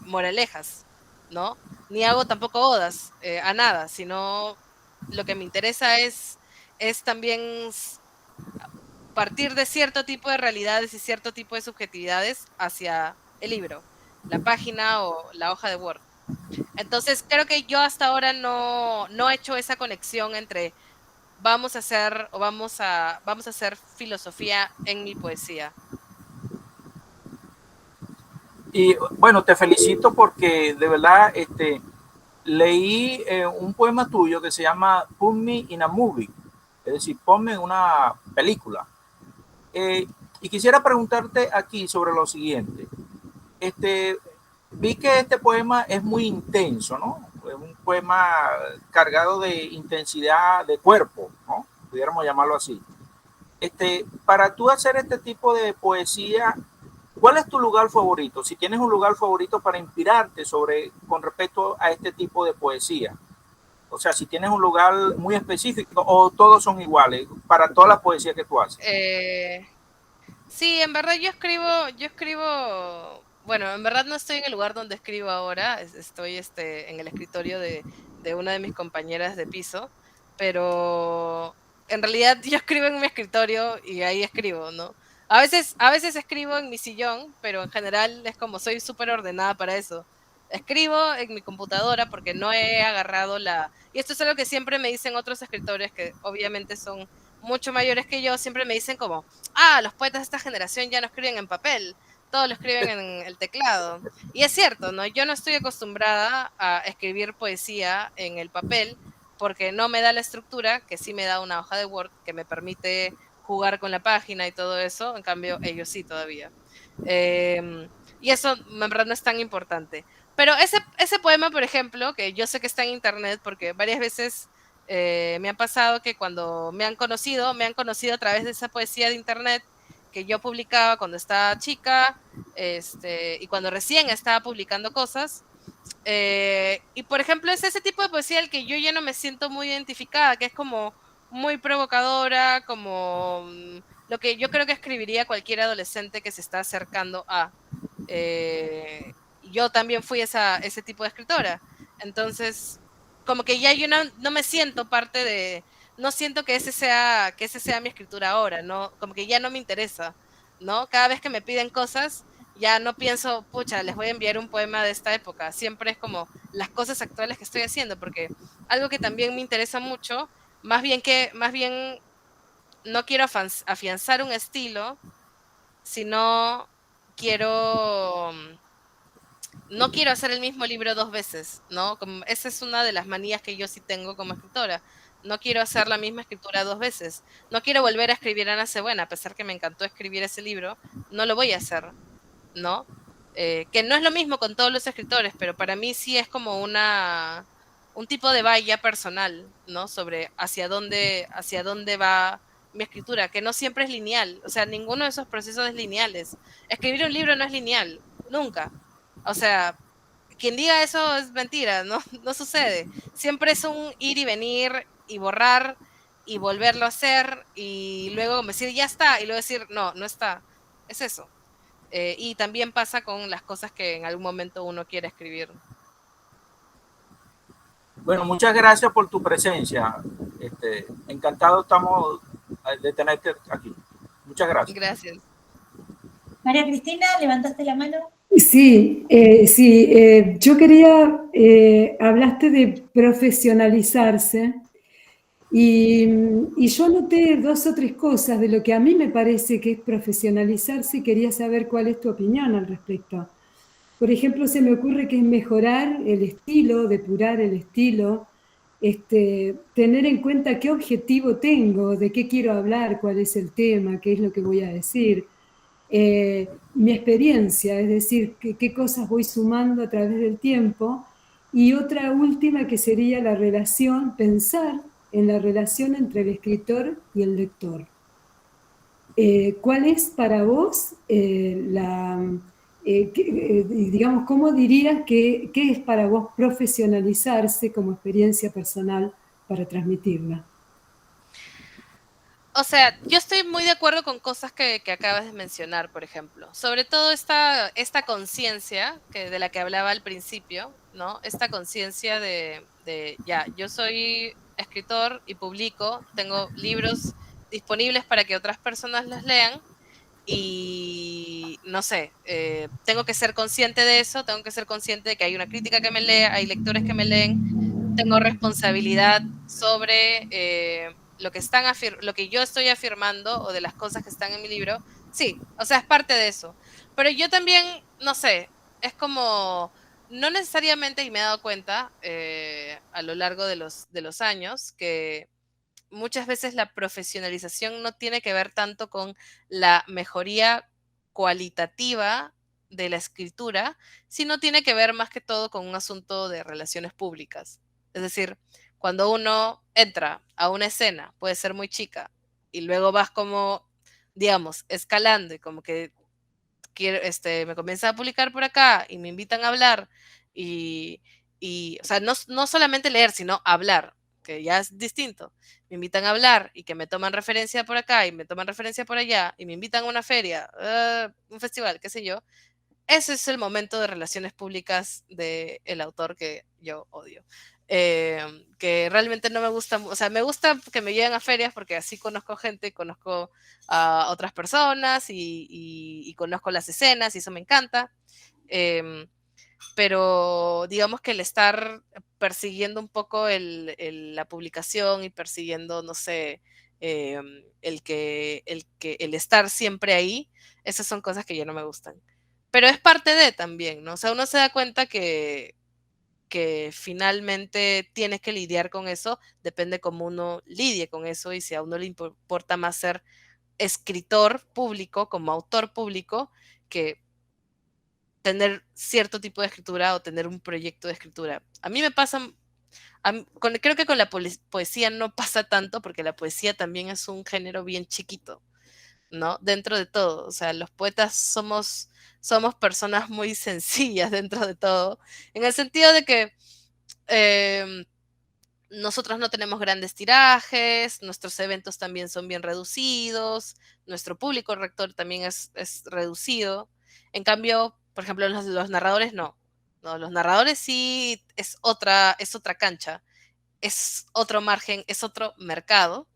moralejas, ¿no? Ni hago tampoco odas a nada, sino lo que me interesa es también partir de cierto tipo de realidades y cierto tipo de subjetividades hacia el libro, la página o la hoja de Word. Entonces creo que yo hasta ahora no he hecho esa conexión entre vamos a hacer filosofía en mi poesía. Y bueno, te felicito porque de verdad leí un poema tuyo que se llama Put Me in a Movie, es decir, ponme en una película. Y quisiera preguntarte aquí sobre lo siguiente. Vi que este poema es muy intenso, ¿no? Es un poema cargado de intensidad de cuerpo, ¿no? Pudiéramos llamarlo así. Para tú hacer este tipo de poesía, ¿cuál es tu lugar favorito? Si tienes un lugar favorito para inspirarte con respecto a este tipo de poesía. O sea, si tienes un lugar muy específico o todos son iguales para todas las poesías que tú haces. Sí, en verdad yo escribo, bueno, en verdad no estoy en el lugar donde escribo ahora, estoy en el escritorio de una de mis compañeras de piso, pero en realidad yo escribo en mi escritorio y ahí escribo, ¿no? A veces escribo en mi sillón, pero en general es como soy súper ordenada para eso. Escribo en mi computadora porque no he agarrado Y esto es algo que siempre me dicen otros escritores que obviamente son mucho mayores que yo, siempre me dicen como, los poetas de esta generación ya no escriben en papel, todos lo escriben en el teclado. Y es cierto, ¿no? Yo no estoy acostumbrada a escribir poesía en el papel porque no me da la estructura, que sí me da una hoja de Word que me permite jugar con la página y todo eso, en cambio ellos sí todavía. Y eso en verdad no es tan importante. Pero ese poema, por ejemplo, que yo sé que está en internet porque varias veces me ha pasado que cuando me han conocido a través de esa poesía de internet que yo publicaba cuando estaba chica, y cuando recién estaba publicando cosas. Y por ejemplo, es ese tipo de poesía al que yo ya no me siento muy identificada, que es como muy provocadora, como lo que yo creo que escribiría cualquier adolescente que se está acercando a. Yo también fui ese tipo de escritora. Entonces, como que ya yo no me siento parte no siento que ese sea mi escritura ahora, ¿no? Como que ya no me interesa, ¿no? Cada vez que me piden cosas, ya no pienso, pucha, les voy a enviar un poema de esta época. Siempre es como las cosas actuales que estoy haciendo, porque algo que también me interesa mucho, más bien no quiero afianzar un estilo, sino no quiero hacer el mismo libro 2 veces, ¿no? Esa es una de las manías que yo sí tengo como escritora. No quiero hacer la misma escritura 2 veces. No quiero volver a escribir Ana Cebuena, a pesar que me encantó escribir ese libro, no lo voy a hacer, ¿no? Que no es lo mismo con todos los escritores, pero para mí sí es como un tipo de valla personal, ¿no? Sobre hacia dónde va mi escritura, que no siempre es lineal. O sea, ninguno de esos procesos es lineales. Escribir un libro no es lineal. nunca. O sea, quien diga eso es mentira, ¿no? No sucede. Siempre es un ir y venir y borrar y volverlo a hacer y luego decir ya está y luego decir no, no está. Es eso. Y también pasa con las cosas que en algún momento uno quiere escribir. Bueno, muchas gracias por tu presencia. Encantado estamos de tenerte aquí. Muchas gracias. Gracias. María Cristina, levantaste la mano. Sí, yo quería, hablaste de profesionalizarse y yo anoté 2 o 3 cosas de lo que a mí me parece que es profesionalizarse y quería saber cuál es tu opinión al respecto. Por ejemplo, se me ocurre que es mejorar el estilo, depurar el estilo, tener en cuenta qué objetivo tengo, de qué quiero hablar, cuál es el tema, qué es lo que voy a decir. Mi experiencia, es decir, qué cosas voy sumando a través del tiempo. Y otra última que sería la relación, pensar en la relación entre el escritor y el lector. ¿Cuál es para vos digamos, cómo dirías qué es para vos profesionalizarse como experiencia personal para transmitirla? O sea, yo estoy muy de acuerdo con cosas que acabas de mencionar, por ejemplo. Sobre todo esta conciencia de la que hablaba al principio, ¿no? Esta conciencia ya, yo soy escritor y publico, tengo libros disponibles para que otras personas los lean y, no sé, tengo que ser consciente de eso, tengo que ser consciente de que hay una crítica que me lee, hay lectores que me leen, tengo responsabilidad sobre lo que yo estoy afirmando o de las cosas que están en mi libro. Sí, o sea, es parte de eso. Pero yo también, no sé, es como, no necesariamente, y me he dado cuenta a lo largo de los años, que muchas veces la profesionalización no tiene que ver tanto con la mejoría cualitativa de la escritura, sino tiene que ver más que todo con un asunto de relaciones públicas. Es decir, cuando uno entra a una escena, puede ser muy chica, y luego vas como, digamos, escalando y como que me comienza a publicar por acá y me invitan a hablar o sea, no solamente leer, sino hablar, que ya es distinto. Me invitan a hablar y que me toman referencia por acá y me toman referencia por allá y me invitan a una feria, un festival, qué sé yo. Ese es el momento de relaciones públicas del autor que yo odio. Que realmente no me gusta, o sea, me gusta que me lleven a ferias porque así conozco gente, conozco a otras personas y conozco las escenas y eso me encanta. Pero digamos que el estar persiguiendo un poco la publicación y persiguiendo, no sé, el estar siempre ahí, esas son cosas que ya no me gustan. Pero es parte de también, ¿no? O sea, uno se da cuenta que finalmente tienes que lidiar con eso, depende cómo uno lidie con eso y si a uno le importa más ser escritor público, como autor público, que tener cierto tipo de escritura o tener un proyecto de escritura. A mí me pasa, creo que con la poesía no pasa tanto porque la poesía también es un género bien chiquito, ¿no? Dentro de todo, o sea, los poetas somos personas muy sencillas dentro de todo, en el sentido de que nosotros no tenemos grandes tirajes, nuestros eventos también son bien reducidos, nuestro público rector también es reducido. En cambio, por ejemplo, los narradores no. No, los narradores sí es otra cancha, es otro margen, es otro mercado.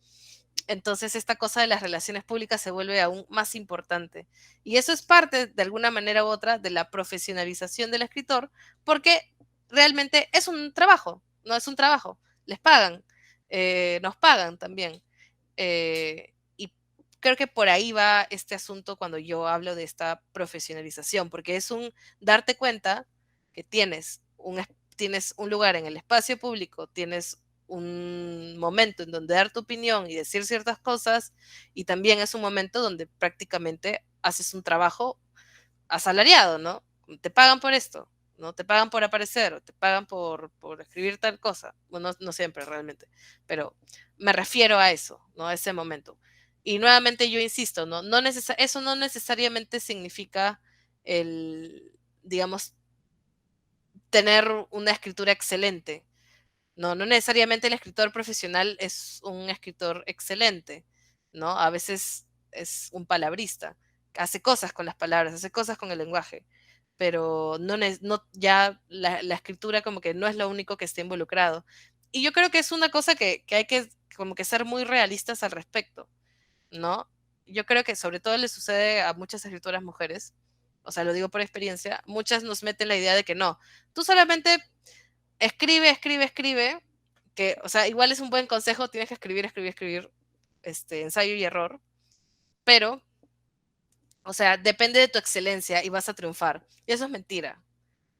Entonces esta cosa de las relaciones públicas se vuelve aún más importante. Y eso es parte, de alguna manera u otra, de la profesionalización del escritor, porque realmente es un trabajo, no es un trabajo. Les pagan, nos pagan también. Y creo que por ahí va este asunto cuando yo hablo de esta profesionalización, porque es un darte cuenta que tienes un lugar en el espacio público, tienes un momento en donde dar tu opinión y decir ciertas cosas, y también es un momento donde prácticamente haces un trabajo asalariado, ¿no? Te pagan por esto, ¿no? Te pagan por aparecer, o te pagan por escribir tal cosa. Bueno, no siempre realmente, pero me refiero a eso, ¿no? A ese momento. Y nuevamente yo insisto, ¿no? Eso no necesariamente significa digamos, tener una escritura excelente. No necesariamente el escritor profesional es un escritor excelente, ¿no? A veces es un palabrista, hace cosas con las palabras, hace cosas con el lenguaje, pero ya la escritura como que no es lo único que esté involucrado. Y yo creo que es una cosa que hay que como que ser muy realistas al respecto, ¿no? Yo creo que sobre todo le sucede a muchas escritoras mujeres, o sea, lo digo por experiencia, muchas nos meten la idea de que no, tú solamente escribe, escribe, escribe, que, o sea, igual es un buen consejo, tienes que escribir, escribir, escribir, ensayo y error, pero, o sea, depende de tu excelencia y vas a triunfar. Y eso es mentira,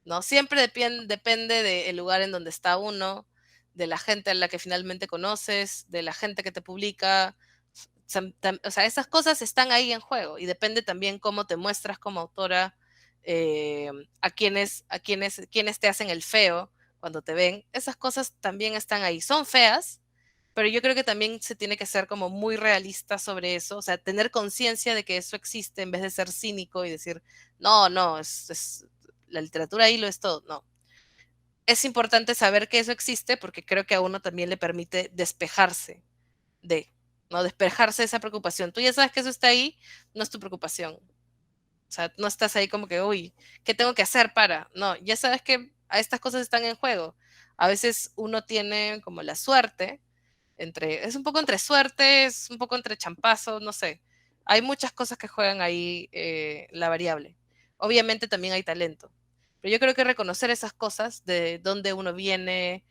¿no? Siempre depende del lugar en donde está uno, de la gente a la que finalmente conoces, de la gente que te publica. O sea, esas cosas están ahí en juego y depende también cómo te muestras como autora, a quienes te hacen el feo cuando te ven. Esas cosas también están ahí. Son feas, pero yo creo que también se tiene que ser como muy realista sobre eso, o sea, tener conciencia de que eso existe en vez de ser cínico y decir, no, la literatura ahí lo es todo. No. Es importante saber que eso existe porque creo que a uno también le permite despejarse ¿no? Despejarse de esa preocupación. Tú ya sabes que eso está ahí, no es tu preocupación. O sea, no estás ahí como que, uy, ¿qué tengo que hacer para? No, ya sabes que estas cosas están en juego. A veces uno tiene como la suerte, es un poco entre suerte, es un poco entre champazo, no sé. Hay muchas cosas que juegan ahí la variable. Obviamente también hay talento. Pero yo creo que reconocer esas cosas, de dónde uno viene,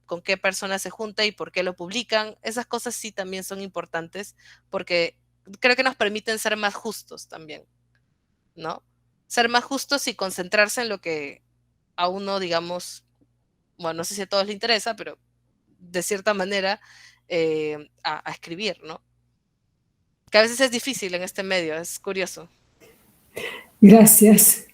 con qué personas se junta y por qué lo publican, esas cosas sí también son importantes porque creo que nos permiten ser más justos también, ¿no? Ser más justos y concentrarse en lo que a uno, digamos, bueno, no sé si a todos les interesa, pero de cierta manera a escribir, ¿no? Que a veces es difícil en este medio, es curioso. Gracias.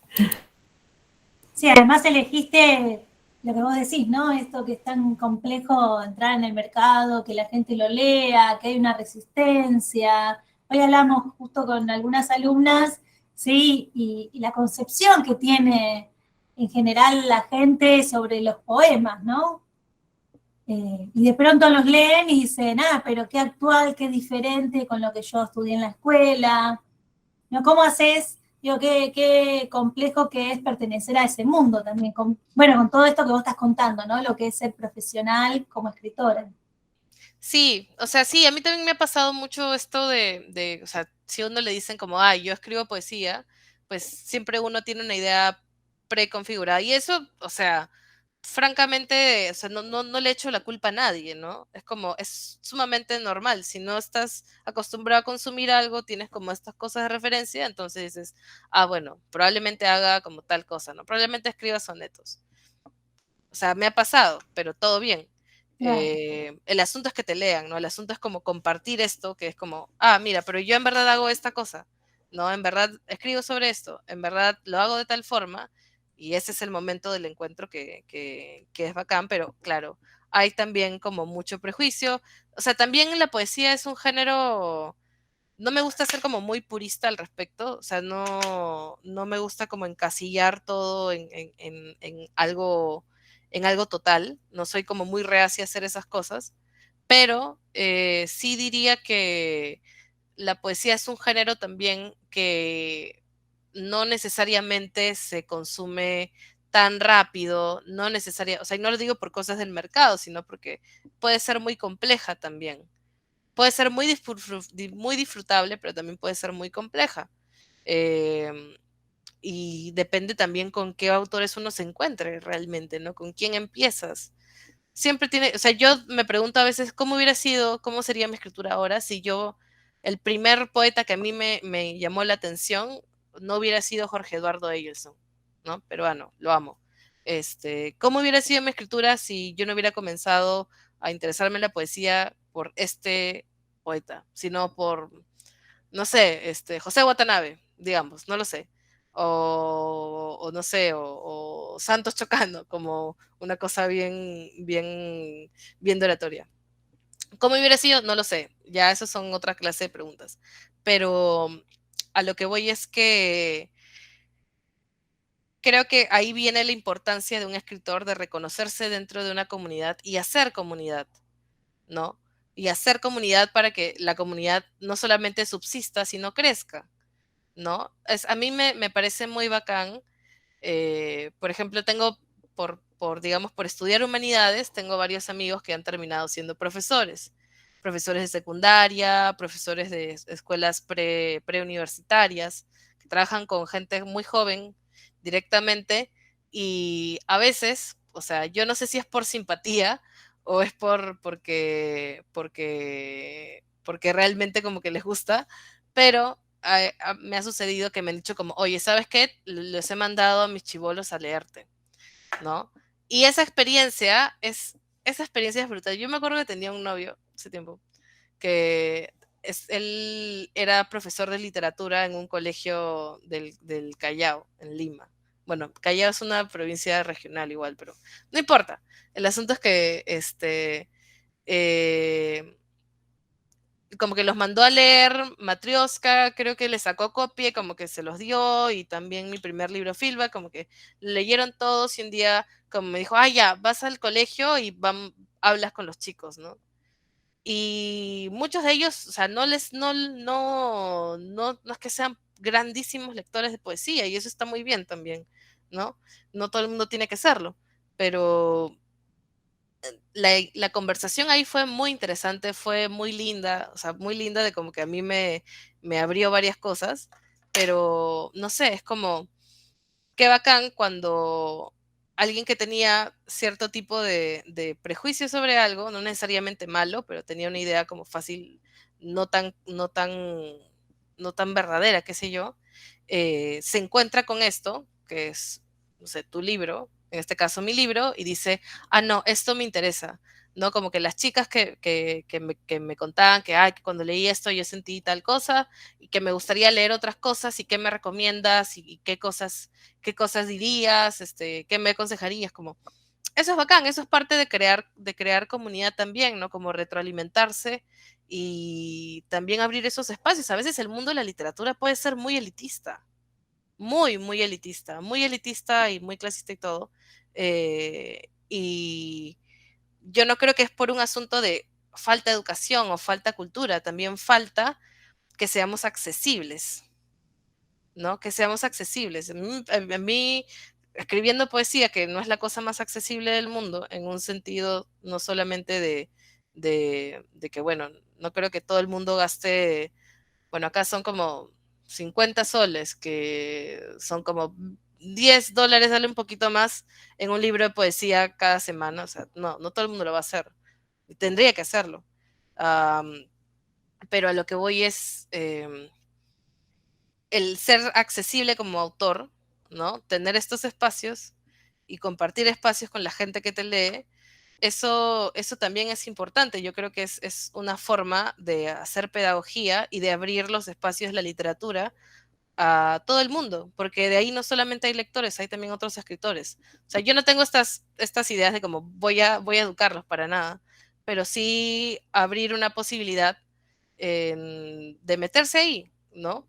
Sí, además elegiste lo que vos decís, ¿no? Esto que es tan complejo entrar en el mercado, que la gente lo lea, que hay una resistencia. Hoy hablamos justo con algunas alumnas, ¿sí? Y la concepción que tiene en general la gente sobre los poemas, ¿no? Y de pronto los leen y dicen, pero qué actual, qué diferente con lo que yo estudié en la escuela. ¿No? ¿Cómo haces? Digo, qué complejo que es pertenecer a ese mundo también, con todo esto que vos estás contando, ¿no? Lo que es ser profesional como escritora. Sí, o sea, sí, a mí también me ha pasado mucho esto o sea, si a uno le dicen como, yo escribo poesía, pues siempre uno tiene una idea preconfigurada. Y eso, o sea, francamente, o sea, no le echo la culpa a nadie, ¿no? Es como, es sumamente normal. Si no estás acostumbrado a consumir algo, tienes como estas cosas de referencia, entonces dices, bueno, probablemente haga como tal cosa, ¿no? Probablemente escriba sonetos. O sea, me ha pasado, pero todo bien. Claro. El asunto es que te lean, ¿no? El asunto es como compartir esto, que es como, mira, pero yo en verdad hago esta cosa, ¿no? En verdad escribo sobre esto, en verdad lo hago de tal forma, y ese es el momento del encuentro que es bacán, pero claro, hay también como mucho prejuicio. O sea, también la poesía es un género, no me gusta ser como muy purista al respecto, o sea, no me gusta como encasillar todo en algo total, no soy como muy reacia a hacer esas cosas, pero sí diría que la poesía es un género también que no necesariamente se consume tan rápido, o sea, y no lo digo por cosas del mercado, sino porque puede ser muy compleja también. Puede ser muy disfrutable, pero también puede ser muy compleja. Y depende también con qué autores uno se encuentre realmente, ¿no? Con quién empiezas. Siempre tiene, o sea, yo me pregunto a veces cómo hubiera sido, cómo sería mi escritura ahora si el primer poeta que a mí me llamó la atención no hubiera sido Jorge Eduardo Eggleston, ¿no? Peruano, lo amo. ¿Cómo hubiera sido mi escritura si yo no hubiera comenzado a interesarme en la poesía por este poeta, sino por, no sé, José Watanabe, digamos, no lo sé, o no sé, o Santos Chocano, como una cosa bien de oratoria. ¿Cómo hubiera sido? No lo sé, ya esas son otra clase de preguntas, pero a lo que voy es que creo que ahí viene la importancia de un escritor de reconocerse dentro de una comunidad y hacer comunidad, ¿no? Y hacer comunidad para que la comunidad no solamente subsista, sino crezca, ¿no? A mí me parece muy bacán. Por ejemplo, tengo, digamos, por estudiar humanidades, tengo varios amigos que han terminado siendo profesores. Profesores de secundaria, profesores de escuelas preuniversitarias, que trabajan con gente muy joven directamente y a veces, o sea, yo no sé si es por simpatía o es porque realmente como que les gusta, pero me ha sucedido que me han dicho como, oye, ¿sabes qué? Les he mandado a mis chibolos a leerte, ¿no? Y esa experiencia es brutal. Yo me acuerdo que tenía un novio hace tiempo que él era profesor de literatura en un colegio del Callao, en Lima. Bueno, Callao es una provincia regional igual, pero no importa. El asunto es que eh, como que los mandó a leer Matrioska, creo que le sacó copia, como que se los dio, y también mi primer libro Filba, como que leyeron todos y un día como me dijo, ya, vas al colegio y hablas con los chicos, ¿no? Y muchos de ellos, o sea, no es que sean grandísimos lectores de poesía, y eso está muy bien también, ¿no? No todo el mundo tiene que serlo, pero la conversación ahí fue muy interesante, fue muy linda, o sea, muy linda de como que a mí me abrió varias cosas, pero no sé, es como, qué bacán cuando alguien que tenía cierto tipo de prejuicio sobre algo, no necesariamente malo, pero tenía una idea como fácil, no tan verdadera, qué sé yo, se encuentra con esto, que es, no sé, tu libro, en este caso mi libro, y dice, no, esto me interesa, ¿no? Como que las chicas que me contaban que cuando leí esto yo sentí tal cosa, y que me gustaría leer otras cosas, y qué me recomiendas, y qué cosas dirías, qué me aconsejarías, como, eso es bacán, eso es parte de crear comunidad también, ¿no? Como retroalimentarse y también abrir esos espacios. A veces el mundo de la literatura puede ser muy elitista, muy, muy elitista y muy clasista y todo. Y yo no creo que es por un asunto de falta de educación o falta de cultura, también falta que seamos accesibles, ¿no? Que seamos accesibles. A mí, escribiendo poesía, que no es la cosa más accesible del mundo, en un sentido no solamente de que, bueno, no creo que todo el mundo gaste, bueno, acá son como 50 soles, que son como $10, sale un poquito más en un libro de poesía cada semana, o sea, no todo el mundo lo va a hacer, y tendría que hacerlo. Am, pero a lo que voy es el ser accesible como autor, ¿no? Tener estos espacios y compartir espacios con la gente que te lee, eso también es importante. Yo creo que es una forma de hacer pedagogía y de abrir los espacios de la literatura a todo el mundo, porque de ahí no solamente hay lectores, hay también otros escritores. O sea, yo no tengo estas ideas de como voy a educarlos para nada, pero sí abrir una posibilidad de meterse ahí, ¿no?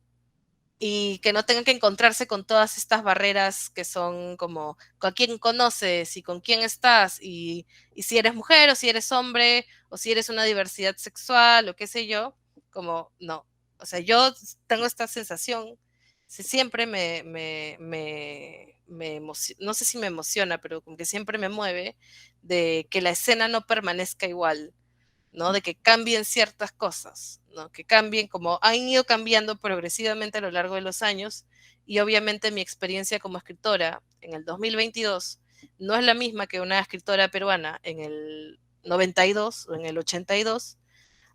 Y que no tengan que encontrarse con todas estas barreras que son como con quién conoces y con quién estás y si eres mujer o si eres hombre o si eres una diversidad sexual o qué sé yo, como no. O sea, yo tengo esta sensación, siempre no sé si me emociona, pero como que siempre me mueve de que la escena no permanezca igual, ¿no? De que cambien ciertas cosas, ¿no? Que cambien como han ido cambiando progresivamente a lo largo de los años y obviamente mi experiencia como escritora en el 2022 no es la misma que una escritora peruana en el 92 o en el 82.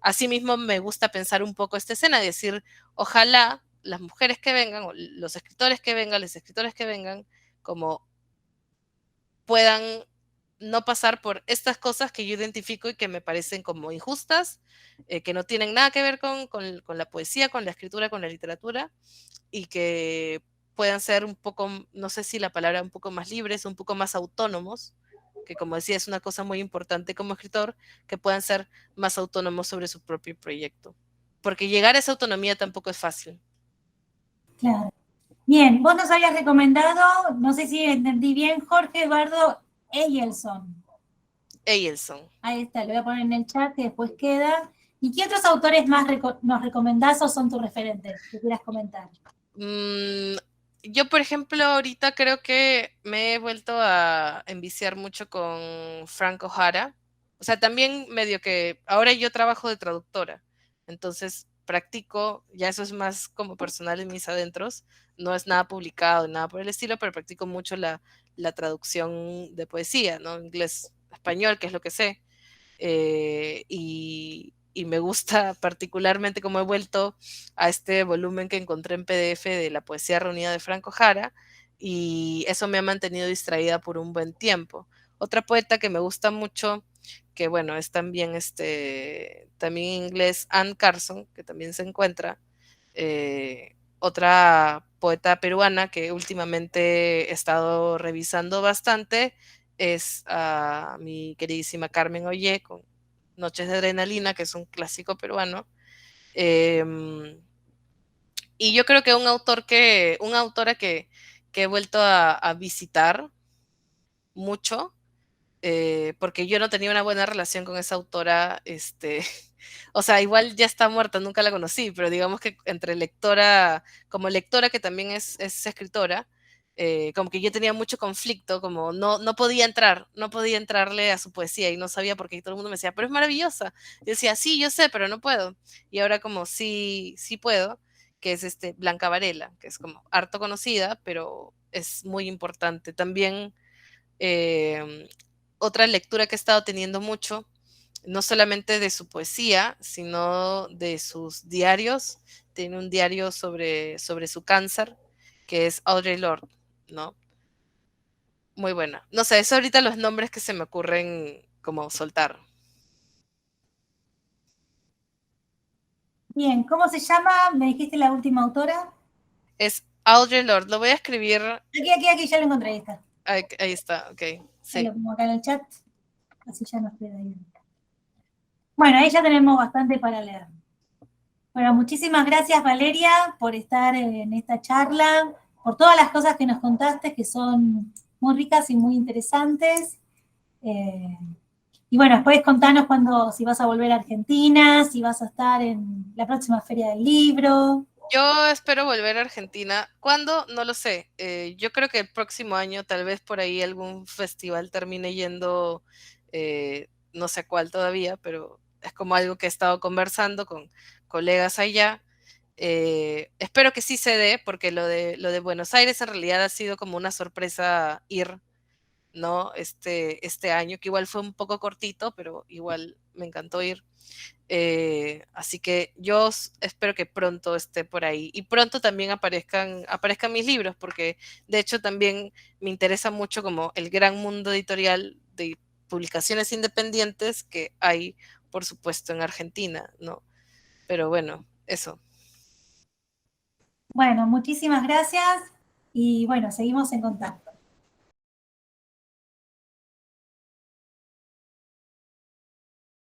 Asimismo, me gusta pensar un poco esta escena, decir, ojalá las mujeres que vengan, o los escritores que vengan, los escritores que vengan, como puedan no pasar por estas cosas que yo identifico y que me parecen como injustas, que no tienen nada que ver con la poesía, con la escritura, con la literatura, y que puedan ser un poco, no sé si la palabra un poco más libres, un poco más autónomos, que como decía es una cosa muy importante como escritor, que puedan ser más autónomos sobre su propio proyecto. Porque llegar a esa autonomía tampoco es fácil. Claro. Bien, vos nos habías recomendado, no sé si entendí bien, Jorge Eduardo Eyelson. Eyelson. Ahí está, lo voy a poner en el chat que después queda. ¿Y qué otros autores más nos recomendás o son tus referentes que quieras comentar? Yo, por ejemplo, ahorita creo que me he vuelto a enviciar mucho con Frank O'Hara. O sea, también medio que ahora yo trabajo de traductora, entonces practico, ya eso es más como personal en mis adentros, no es nada publicado, nada por el estilo, pero practico mucho la traducción de poesía, ¿no? Inglés, español, que es lo que sé. Y me gusta particularmente como he vuelto a este volumen que encontré en PDF de la poesía reunida de Franco Jara, y eso me ha mantenido distraída por un buen tiempo. Otra poeta que me gusta mucho, que bueno, es también, también en inglés, Anne Carson, que también se encuentra, otra poeta peruana que últimamente he estado revisando bastante, es a mi queridísima Carmen Ollé con Noches de Adrenalina, que es un clásico peruano. Y yo creo que una autora que he vuelto a visitar mucho, porque yo no tenía una buena relación con esa autora, o sea, igual ya está muerta, nunca la conocí, pero digamos que entre lectora, como lectora que también es escritora, como que yo tenía mucho conflicto, como no podía no podía entrarle a su poesía y no sabía por qué todo el mundo me decía, pero es maravillosa. Yo decía, sí, yo sé, pero no puedo. Y ahora como sí puedo, que es Blanca Varela, que es como harto conocida, pero es muy importante. También otra lectura que he estado teniendo mucho, no solamente de su poesía, sino de sus diarios. Tiene un diario sobre su cáncer, que es Audre Lorde, ¿no? Muy buena. No sé, es ahorita los nombres que se me ocurren como soltar. Bien, ¿cómo se llama? ¿Me dijiste la última autora? Es Audre Lorde, lo voy a escribir. Aquí, ya lo encontré, ahí está. Ahí está, ok. Ahí Sí. lo pongo acá en el chat, así ya nos queda ahí. Bueno, ahí ya tenemos bastante para leer. Bueno, muchísimas gracias, Valeria, por estar en esta charla, por todas las cosas que nos contaste, que son muy ricas y muy interesantes. Y bueno, después contanos si vas a volver a Argentina, si vas a estar en la próxima Feria del Libro. Yo espero volver a Argentina. ¿Cuándo? No lo sé. Yo creo que el próximo año, tal vez por ahí algún festival termine yendo, no sé cuál todavía, pero es como algo que he estado conversando con colegas allá. Espero que sí se dé, porque lo de Buenos Aires en realidad ha sido como una sorpresa ir, ¿no? Este año, que igual fue un poco cortito, pero igual me encantó ir. Así que yo espero que pronto esté por ahí y pronto también aparezcan mis libros, porque de hecho también me interesa mucho como el gran mundo editorial de publicaciones independientes que hay, por supuesto, en Argentina, ¿no? Pero bueno, eso. Bueno, muchísimas gracias y bueno, seguimos en contacto.